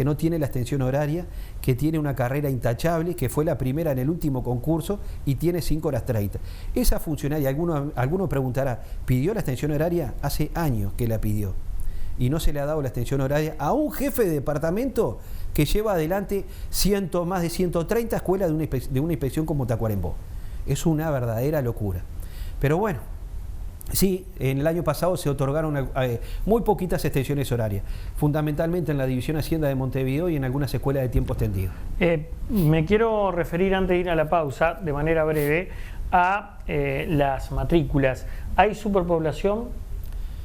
que no tiene la extensión horaria, que tiene una carrera intachable, que fue la primera en el último concurso y tiene 5 horas 30. Esa funcionaria, alguno preguntará, ¿pidió la extensión horaria? Hace años que la pidió y no se le ha dado la extensión horaria a un jefe de departamento que lleva adelante más de 130 escuelas de una inspección como Tacuarembó. Es una verdadera locura. Pero bueno, sí, en el año pasado se otorgaron muy poquitas extensiones horarias, fundamentalmente en la División Hacienda de Montevideo y en algunas escuelas de tiempo extendido. Me quiero referir, antes de ir a la pausa, de manera breve, a las matrículas. ¿Hay superpoblación?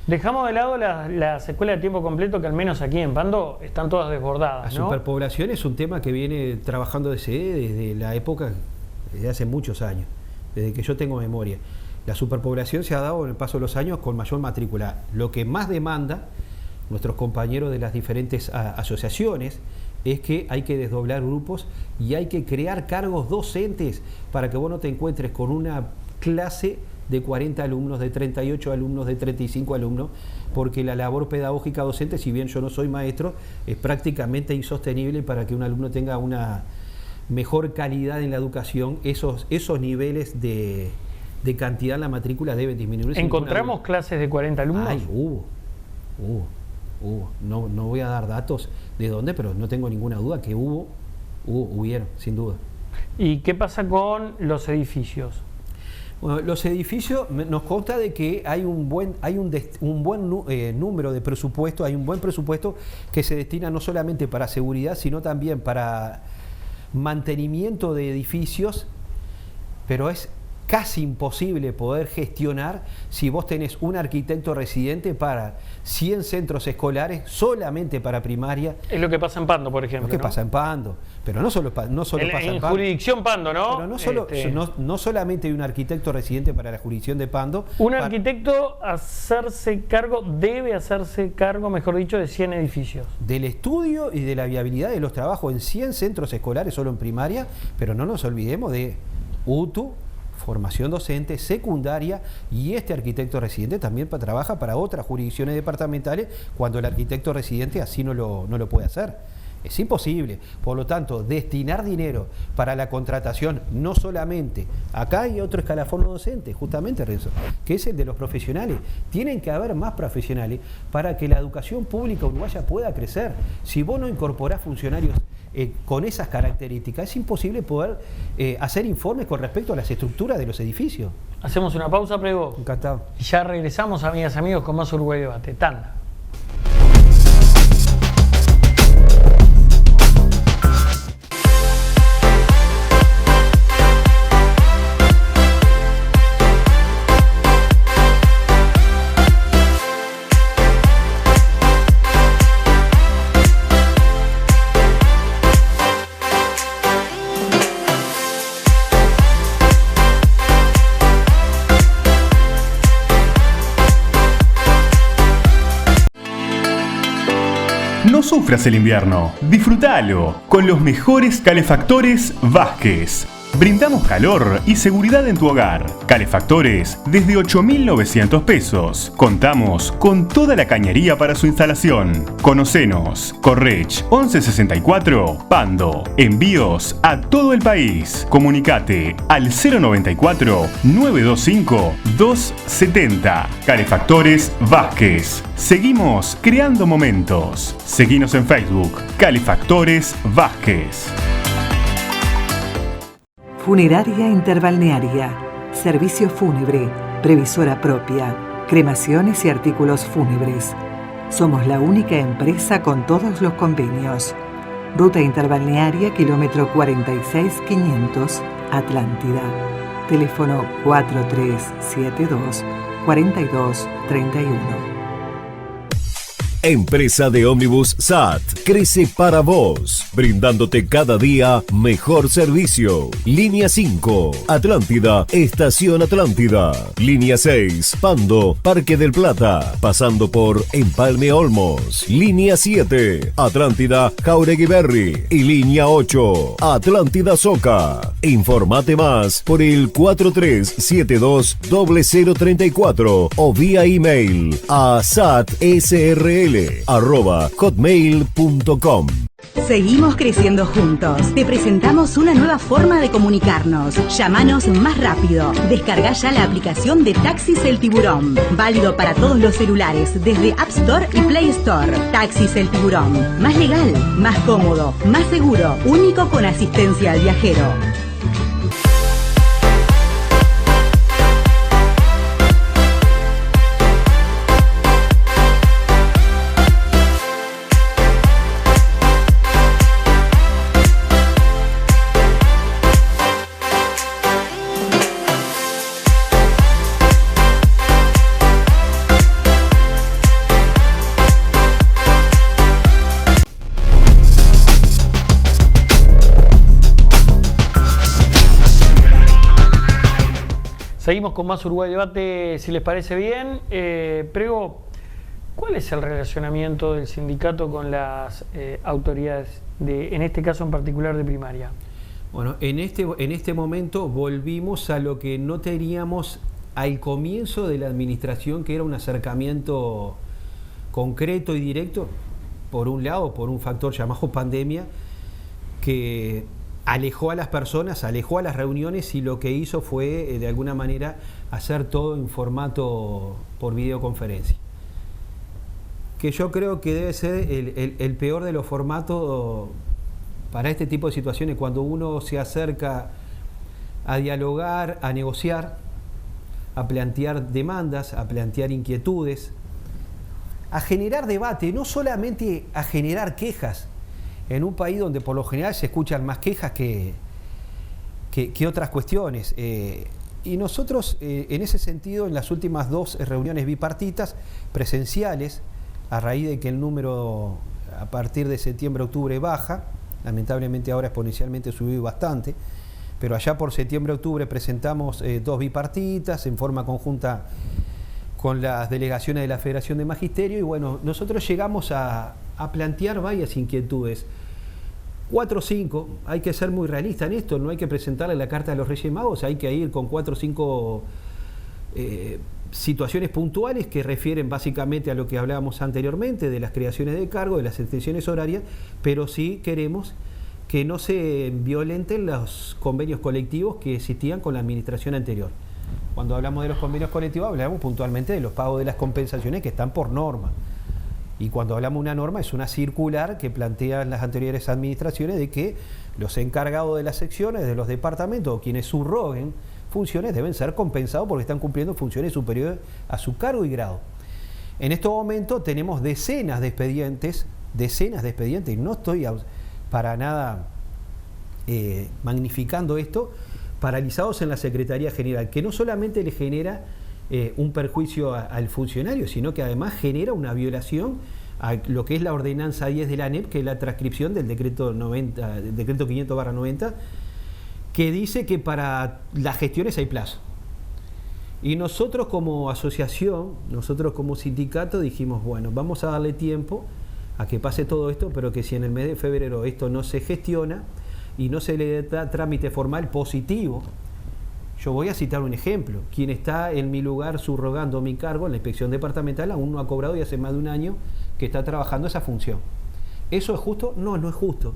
Dejamos de lado las escuelas de tiempo completo, que al menos aquí en Pando están todas desbordadas, La superpoblación es un tema que viene trabajando desde la época, desde hace muchos años, desde que yo tengo memoria. La superpoblación se ha dado en el paso de los años con mayor matrícula. Lo que más demanda nuestros compañeros de las diferentes asociaciones es que hay que desdoblar grupos y hay que crear cargos docentes para que vos no te encuentres con una clase de 40 alumnos, de 38 alumnos, de 35 alumnos, porque la labor pedagógica docente, si bien yo no soy maestro, es prácticamente insostenible para que un alumno tenga una mejor calidad en la educación. Esos niveles de cantidad en la matrícula deben disminuir. ¿Encontramos clases de 40 alumnos? Ay, hubo. No voy a dar datos de dónde, pero no tengo ninguna duda que hubieron, sin duda. ¿Y qué pasa con los edificios? Bueno, los edificios, nos consta de que hay un buen número de presupuesto, hay un buen presupuesto que se destina no solamente para seguridad, sino también para mantenimiento de edificios, pero es casi imposible poder gestionar si vos tenés un arquitecto residente para 100 centros escolares solamente para primaria. Es lo que pasa en Pando, por ejemplo. Lo que pasa en Pando, pero no solo pasa en Pando. Jurisdicción Pando, ¿no? Pero no solamente hay un arquitecto residente para la jurisdicción de Pando. Un arquitecto debe hacerse cargo, mejor dicho, de 100 edificios. Del estudio y de la viabilidad de los trabajos en 100 centros escolares solo en primaria, pero no nos olvidemos de UTU, formación docente, secundaria, y este arquitecto residente también trabaja para otras jurisdicciones departamentales cuando el arquitecto residente así no lo puede hacer. Es imposible. Por lo tanto, destinar dinero para la contratación, no solamente, acá hay otro escalafón docente, justamente, Renzo, que es el de los profesionales. Tienen que haber más profesionales para que la educación pública uruguaya pueda crecer. Si vos no incorporás funcionarios con esas características, es imposible poder hacer informes con respecto a las estructuras de los edificios. Hacemos una pausa, Prego. Encantado. Y ya regresamos, amigas y amigos, con más Uruguay Debate. Tanda. No sufras el invierno, disfrútalo con los mejores calefactores Vázquez. Brindamos calor y seguridad en tu hogar. Calefactores desde 8.900 pesos. Contamos con toda la cañería para su instalación. Conocenos. Correch 1164 Pando. Envíos a todo el país. Comunicate al 094 925 270. Calefactores Vázquez. Seguimos creando momentos. Seguinos en Facebook. Calefactores Vázquez. Funeraria Interbalnearia, servicio fúnebre, previsora propia, cremaciones y artículos fúnebres. Somos la única empresa con todos los convenios. Ruta Interbalnearia, kilómetro 46500, Atlántida. Teléfono 4372-4231. Empresa de ómnibus SAT crece para vos, brindándote cada día mejor servicio. Línea 5, Atlántida, Estación Atlántida. Línea 6, Pando, Parque del Plata, pasando por Empalme Olmos. Línea 7, Atlántida, Jauregui Berry. Y línea 8, Atlántida Soca. Informate más por el 4372-0034 o vía email a satsrl@hotmail.com. Seguimos creciendo juntos. Te presentamos una nueva forma de comunicarnos. Llámanos más rápido. Descarga ya la aplicación de Taxis El Tiburón. Válido para todos los celulares, desde App Store y Play Store. Taxis El Tiburón. Más legal, más cómodo, más seguro. Único con asistencia al viajero. Seguimos con más Uruguay Debate, si les parece bien. Prego, ¿cuál es el relacionamiento del sindicato con las autoridades, en este caso en particular de primaria? Bueno, en este momento volvimos a lo que no teníamos al comienzo de la administración, que era un acercamiento concreto y directo, por un lado, por un factor llamado pandemia, que alejó a las personas, alejó a las reuniones, y lo que hizo fue, de alguna manera, hacer todo en formato por videoconferencia. Que yo creo que debe ser el peor de los formatos para este tipo de situaciones, cuando uno se acerca a dialogar, a negociar, a plantear demandas, a plantear inquietudes, a generar debate, no solamente a generar quejas, en un país donde por lo general se escuchan más quejas que otras cuestiones. Y nosotros, en ese sentido, en las últimas 2 reuniones bipartitas presenciales, a raíz de que el número a partir de septiembre-octubre baja, lamentablemente ahora exponencialmente subió bastante, pero allá por septiembre-octubre presentamos 2 bipartitas en forma conjunta con las delegaciones de la Federación de Magisterio, y bueno, nosotros llegamos a plantear varias inquietudes. 4 o 5, hay que ser muy realista en esto, no hay que presentarle la carta de los Reyes Magos, hay que ir con 4 o 5 situaciones puntuales que refieren básicamente a lo que hablábamos anteriormente, de las creaciones de cargo, de las extensiones horarias, pero sí queremos que no se violenten los convenios colectivos que existían con la administración anterior. Cuando hablamos de los convenios colectivos, hablamos puntualmente de los pagos de las compensaciones que están por norma. Y cuando hablamos de una norma, es una circular que plantean las anteriores administraciones de que los encargados de las secciones, de los departamentos, o quienes subroguen funciones, deben ser compensados porque están cumpliendo funciones superiores a su cargo y grado. En estos momentos tenemos decenas de expedientes, y no estoy para nada magnificando esto, paralizados en la Secretaría General, que no solamente le genera un perjuicio al funcionario, sino que además genera una violación a lo que es la ordenanza 10 de la ANEP, que es la transcripción del decreto 500/90, que dice que para las gestiones hay plazo. Y nosotros como asociación, nosotros como sindicato dijimos, bueno, vamos a darle tiempo a que pase todo esto, pero que si en el mes de febrero esto no se gestiona y no se le da trámite formal positivo. Yo voy a citar un ejemplo. Quien está en mi lugar subrogando mi cargo en la inspección departamental aún no ha cobrado, y hace más de un año que está trabajando esa función. ¿Eso es justo? No, no es justo.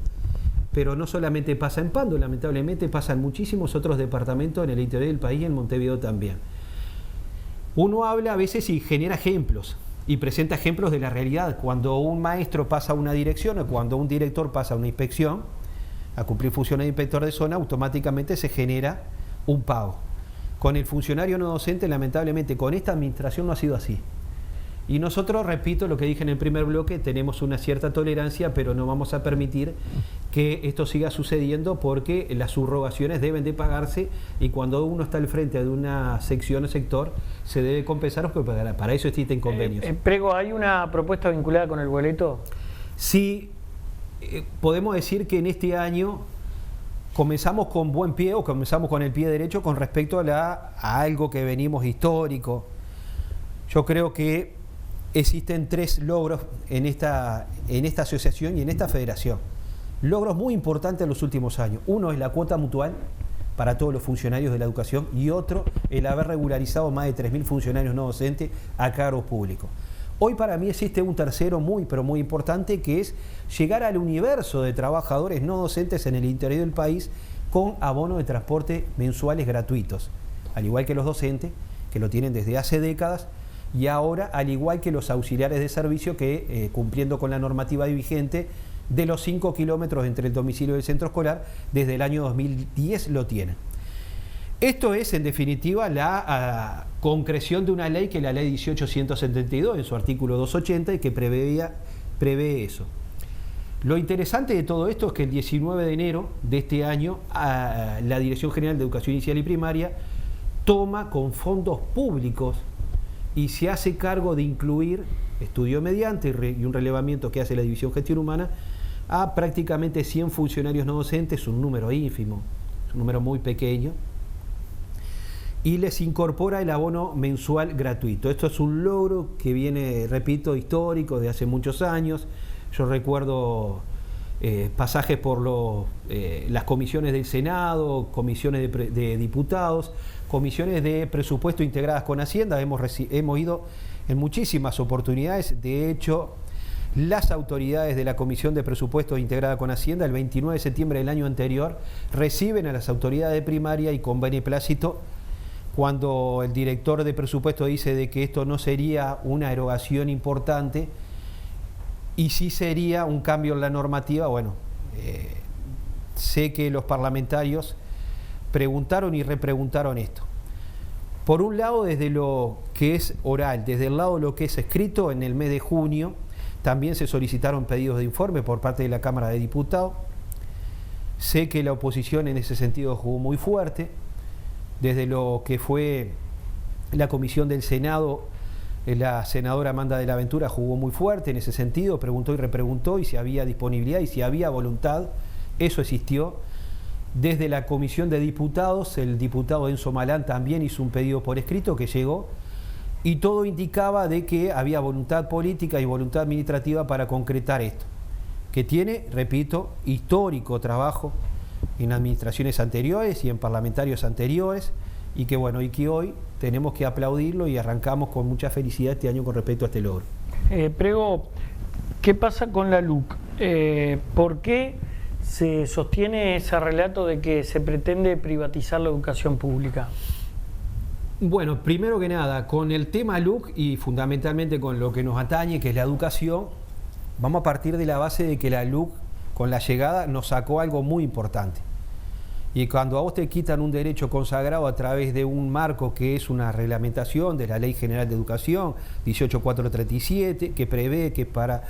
Pero no solamente pasa en Pando, lamentablemente pasa en muchísimos otros departamentos en el interior del país y en Montevideo también. Uno habla a veces y genera ejemplos y presenta ejemplos de la realidad. Cuando un maestro pasa a una dirección o cuando un director pasa a una inspección a cumplir funciones de inspector de zona, automáticamente se genera un pago. Con el funcionario no docente, lamentablemente, con esta administración no ha sido así. Y nosotros, repito lo que dije en el primer bloque, tenemos una cierta tolerancia, pero no vamos a permitir que esto siga sucediendo, porque las subrogaciones deben de pagarse, y cuando uno está al frente de una sección o sector, se debe compensar, porque para eso existen convenios. Prego, ¿hay una propuesta vinculada con el boleto? Sí, podemos decir que en este año comenzamos con buen pie, o comenzamos con el pie derecho con respecto a algo que venimos histórico. Yo creo que existen 3 logros en esta asociación y en esta federación. Logros muy importantes en los últimos años. Uno es la cuota mutual para todos los funcionarios de la educación, y otro el haber regularizado más de 3.000 funcionarios no docentes a cargos públicos. Hoy para mí existe un tercero muy, pero muy importante, que es llegar al universo de trabajadores no docentes en el interior del país con abonos de transporte mensuales gratuitos, al igual que los docentes, que lo tienen desde hace décadas, y ahora al igual que los auxiliares de servicio que, cumpliendo con la normativa vigente, de los 5 kilómetros entre el domicilio y el centro escolar, desde el año 2010 lo tienen. Esto es, en definitiva, la concreción de una ley, que es la ley 1872, en su artículo 280, y que prevé eso. Lo interesante de todo esto es que el 19 de enero de este año, la Dirección General de Educación Inicial y Primaria toma con fondos públicos y se hace cargo de incluir, estudio mediante y un relevamiento que hace la División Gestión Humana, a prácticamente 100 funcionarios no docentes, un número ínfimo, un número muy pequeño, y les incorpora el abono mensual gratuito. Esto es un logro que viene, repito, histórico de hace muchos años. Yo recuerdo pasajes por las comisiones del Senado, comisiones de diputados, comisiones de presupuesto integradas con Hacienda. Hemos ido en muchísimas oportunidades. De hecho, las autoridades de la Comisión de Presupuesto integrada con Hacienda, el 29 de septiembre del año anterior, reciben a las autoridades de primaria y con beneplácito, cuando el director de presupuesto dice de que esto no sería una erogación importante y sí sería un cambio en la normativa. Bueno, sé que los parlamentarios preguntaron y repreguntaron esto. Por un lado, desde lo que es oral, desde el lado de lo que es escrito, en el mes de junio también se solicitaron pedidos de informe por parte de la Cámara de Diputados. Sé que la oposición en ese sentido jugó muy fuerte. Desde lo que fue la comisión del Senado, la senadora Amanda de la Ventura jugó muy fuerte en ese sentido, preguntó y repreguntó, y si había disponibilidad y si había voluntad. Eso existió. Desde la comisión de diputados, el diputado Enzo Malán también hizo un pedido por escrito que llegó, y todo indicaba de que había voluntad política y voluntad administrativa para concretar esto, que tiene, repito, histórico trabajo en administraciones anteriores y en parlamentarios anteriores, y que bueno, y que hoy tenemos que aplaudirlo y arrancamos con mucha felicidad este año con respecto a este logro. Prego, ¿qué pasa con la LUC? ¿Por qué se sostiene ese relato de que se pretende privatizar la educación pública? Bueno, primero que nada, con el tema LUC y fundamentalmente con lo que nos atañe, que es la educación, vamos a partir de la base de que la LUC, con la llegada, nos sacó algo muy importante. Y cuando a vos te quitan un derecho consagrado a través de un marco que es una reglamentación de la Ley General de Educación 18437, que prevé que para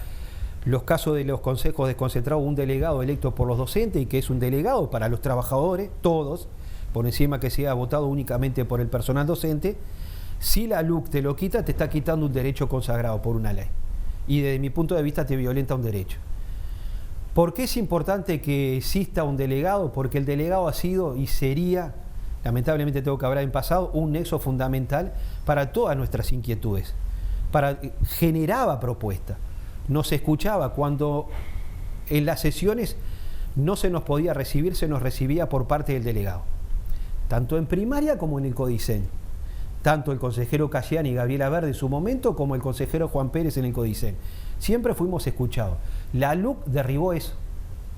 los casos de los consejos desconcentrados un delegado electo por los docentes, y que es un delegado para los trabajadores, todos, por encima que sea votado únicamente por el personal docente, si la LUC te lo quita, te está quitando un derecho consagrado por una ley. Y desde mi punto de vista te violenta un derecho. ¿Por qué es importante que exista un delegado? Porque el delegado ha sido y sería, lamentablemente tengo que hablar en pasado, un nexo fundamental para todas nuestras inquietudes. Generaba propuestas, nos escuchaba. Cuando en las sesiones no se nos podía recibir, se nos recibía por parte del delegado, tanto en primaria como en el Codicen. Tanto el consejero Cayani y Gabriela Verde en su momento, como el consejero Juan Pérez en el Codicen. Siempre fuimos escuchados. La LUC derribó eso.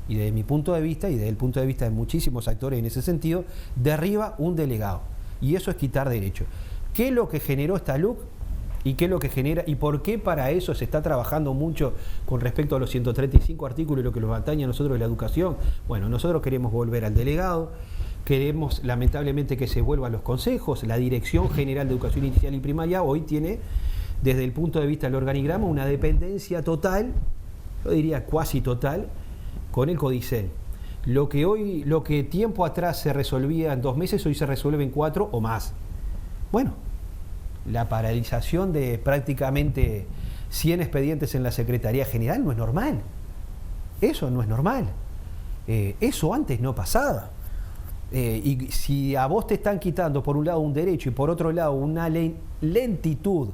Y desde mi punto de vista, y desde el punto de vista de muchísimos actores en ese sentido, derriba un delegado. Y eso es quitar derechos. ¿Qué es lo que generó esta LUC? ¿Y qué es lo que genera? ¿Y por qué para eso se está trabajando mucho con respecto a los 135 artículos y lo que nos atañe a nosotros de la educación? Bueno, nosotros queremos volver al delegado. Queremos, lamentablemente, que se vuelvan los consejos. La Dirección General de Educación Inicial y Primaria hoy tiene, desde el punto de vista del organigrama, una dependencia total, yo diría cuasi total, con el Codicen. Lo que tiempo atrás se resolvía en 2 meses, hoy se resuelve en 4 o más. Bueno, la paralización de prácticamente 100 expedientes en la Secretaría General no es normal. Eso no es normal. Eso antes no pasaba. Y si a vos te están quitando por un lado un derecho y por otro lado una lentitud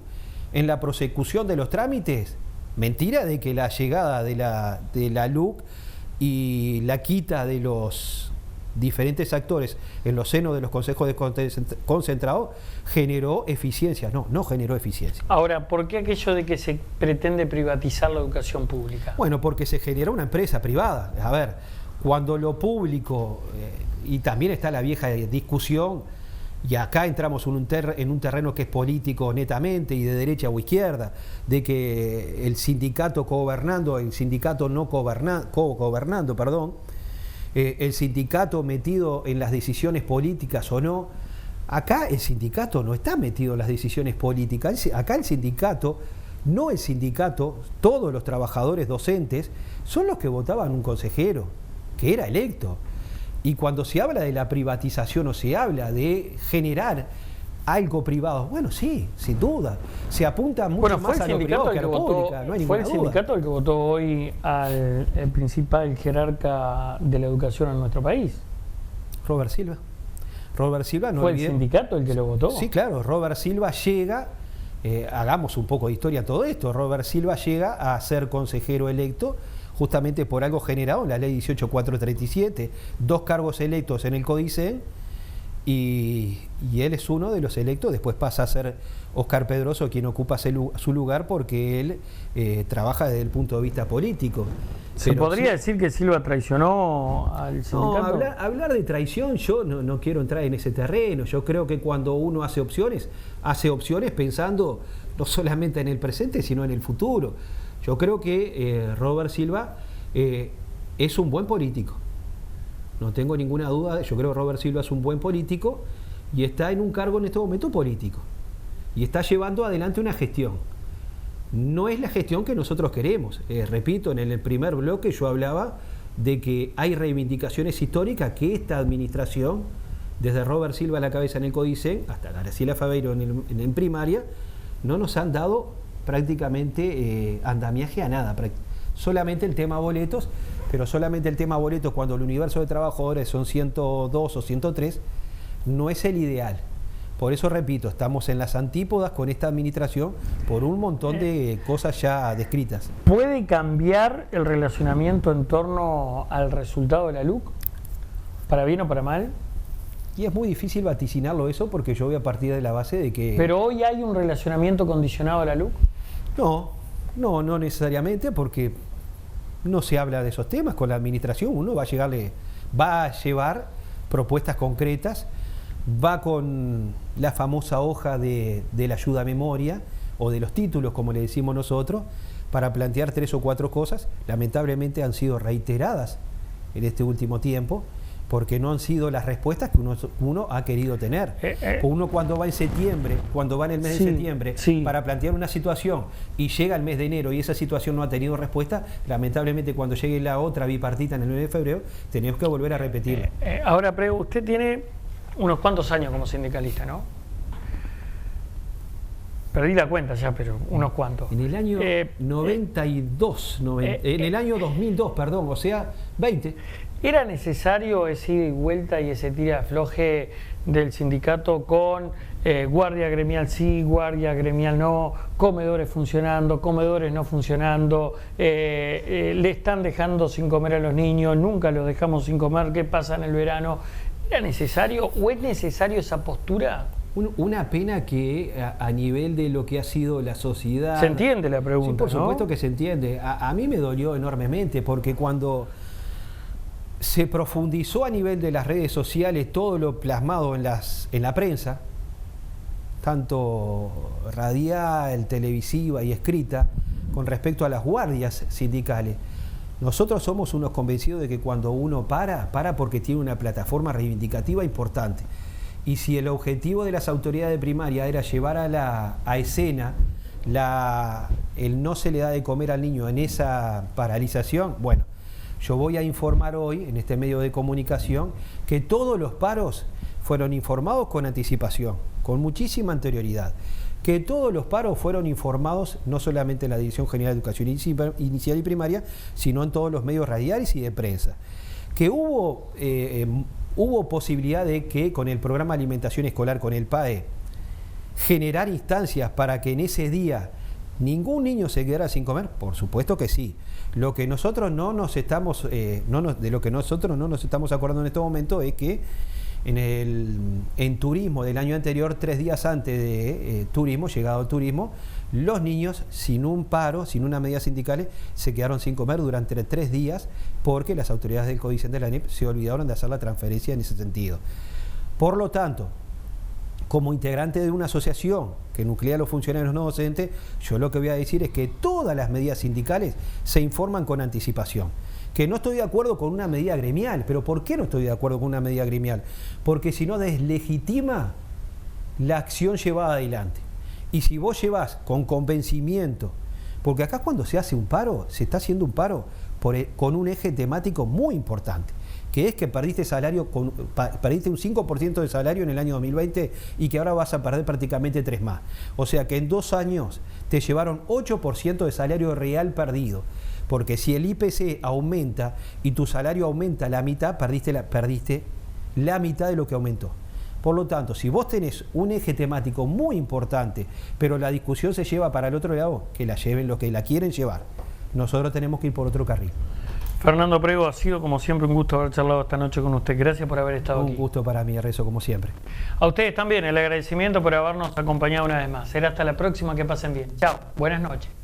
en la prosecución de los trámites, mentira de que la llegada de la LUC y la quita de diferentes actores en los senos de los consejos concentrados generó eficiencia. No generó eficiencia. Ahora, ¿por qué aquello de que se pretende privatizar la educación pública? Bueno, porque se generó una empresa privada. A ver, cuando lo público, y también está la vieja discusión, y acá entramos en un terreno que es político netamente y de derecha o izquierda, de que el sindicato cogobernando, el sindicato no cogobernando, perdón, el sindicato metido en las decisiones políticas o no. Acá el sindicato no está metido en las decisiones políticas. Acá el sindicato, todos los trabajadores docentes son los que votaban un consejero que era electo. Y cuando se habla de la privatización o se habla de generar algo privado, bueno, sí, sin duda, se apunta mucho más a lo privado que a lo público, no hay ninguna duda. ¿Fue el sindicato el que votó hoy al principal jerarca de la educación en nuestro país? Robert Silva. Robert Silva, no ¿Fue olvidemos. el sindicato el que lo votó? Sí, claro, Robert Silva llega, hagamos un poco de historia a todo esto, Robert Silva llega a ser consejero electo justamente por algo generado en la ley 18.437, 2 cargos electos en el Codicen, y él es uno de los electos. Después pasa a ser Oscar Pedroso quien ocupa su lugar, porque él trabaja desde el punto de vista político. ¿Se podría decir que Silva traicionó al sindicato? No, hablar de traición, yo no quiero entrar en ese terreno. Yo creo que cuando uno hace opciones pensando no solamente en el presente, sino en el futuro. Yo creo que Robert Silva es un buen político. No tengo ninguna duda. Yo creo que Robert Silva es un buen político y está en un cargo en este momento político. Y está llevando adelante una gestión. No es la gestión que nosotros queremos. Repito, en el primer bloque yo hablaba de que hay reivindicaciones históricas que esta administración, desde Robert Silva a la cabeza en el Codicen hasta Graciela Faveiro en primaria, no nos han dado prácticamente andamiaje a nada. Solamente el tema boletos, pero solamente el tema boletos cuando el universo de trabajadores son 102 o 103, no es el ideal. Por eso repito, estamos en las antípodas con esta administración por un montón de cosas ya descritas. ¿Puede cambiar el relacionamiento en torno al resultado de la LUC? ¿Para bien o para mal? Y es muy difícil vaticinarlo eso, porque yo voy a partir de la base de que... ¿Pero hoy hay un relacionamiento condicionado a la LUC? No necesariamente, porque no se habla de esos temas con la administración. Uno va a llevar propuestas concretas, va con la famosa hoja de la ayuda a memoria o de los títulos, como le decimos nosotros, para plantear 3 o 4 cosas. Lamentablemente han sido reiteradas en este último tiempo, porque no han sido las respuestas que uno ha querido tener. Uno cuando va en el mes de septiembre, para plantear una situación y llega el mes de enero y esa situación no ha tenido respuesta, lamentablemente cuando llegue la otra bipartita en el 9 de febrero, tenemos que volver a repetirlo. Ahora, usted tiene unos cuantos años como sindicalista, ¿no? Perdí la cuenta ya, pero unos cuantos. En el año 92, en el año 2002, perdón, o sea, 20. ¿Era necesario ese ida y vuelta y ese tira-afloje del sindicato con guardia gremial sí, guardia gremial no, comedores funcionando, comedores no funcionando, le están dejando sin comer a los niños, nunca los dejamos sin comer, qué pasa en el verano? ¿Era necesario o es necesario esa postura? Una pena que a nivel de lo que ha sido la sociedad... ¿Se entiende la pregunta? Sí, por supuesto, ¿no? que se entiende. A mí me dolió enormemente, porque cuando se profundizó a nivel de las redes sociales todo lo plasmado en la prensa, tanto radial, televisiva y escrita, con respecto a las guardias sindicales, nosotros somos unos convencidos de que cuando uno para porque tiene una plataforma reivindicativa importante. Y si el objetivo de las autoridades de primaria era llevar a escena el no se le da de comer al niño en esa paralización, bueno, yo voy a informar hoy en este medio de comunicación que todos los paros fueron informados con anticipación, con muchísima anterioridad. Que todos los paros fueron informados no solamente en la Dirección General de Educación Inicial y Primaria, sino en todos los medios radiales y de prensa. Que hubo posibilidad de que con el programa de alimentación escolar, con el PAE, generar instancias para que en ese día ¿Ningún niño se quedará sin comer? Por supuesto que sí. Lo que nosotros no nos estamos, de lo que nosotros no nos estamos acordando en este momento es que en turismo del año anterior, 3 días antes de turismo, llegado al turismo, los niños sin un paro, sin una medida sindical, se quedaron sin comer durante 3 días porque las autoridades del CODICEN de la ANEP se olvidaron de hacer la transferencia en ese sentido. Por lo tanto, como integrante de una asociación que nuclea a los funcionarios no docentes, yo lo que voy a decir es que todas las medidas sindicales se informan con anticipación. Que no estoy de acuerdo con una medida gremial, pero ¿por qué no estoy de acuerdo con una medida gremial? Porque si no deslegitima la acción llevada adelante. Y si vos llevas con convencimiento, porque acá cuando se hace un paro, se está haciendo un paro con un eje temático muy importante, que es que perdiste perdiste un 5% de salario en el año 2020 y que ahora vas a perder prácticamente 3 más. O sea que en 2 años te llevaron 8% de salario real perdido. Porque si el IPC aumenta y tu salario aumenta la mitad, perdiste la mitad de lo que aumentó. Por lo tanto, si vos tenés un eje temático muy importante, pero la discusión se lleva para el otro lado, que la lleven los que la quieren llevar. Nosotros tenemos que ir por otro carril. Fernando Prego, ha sido como siempre un gusto haber charlado esta noche con usted. Gracias por haber estado aquí. Un gusto para mí, Rezo, como siempre. A ustedes también el agradecimiento por habernos acompañado una vez más. Será hasta la próxima, que pasen bien. Chao, buenas noches.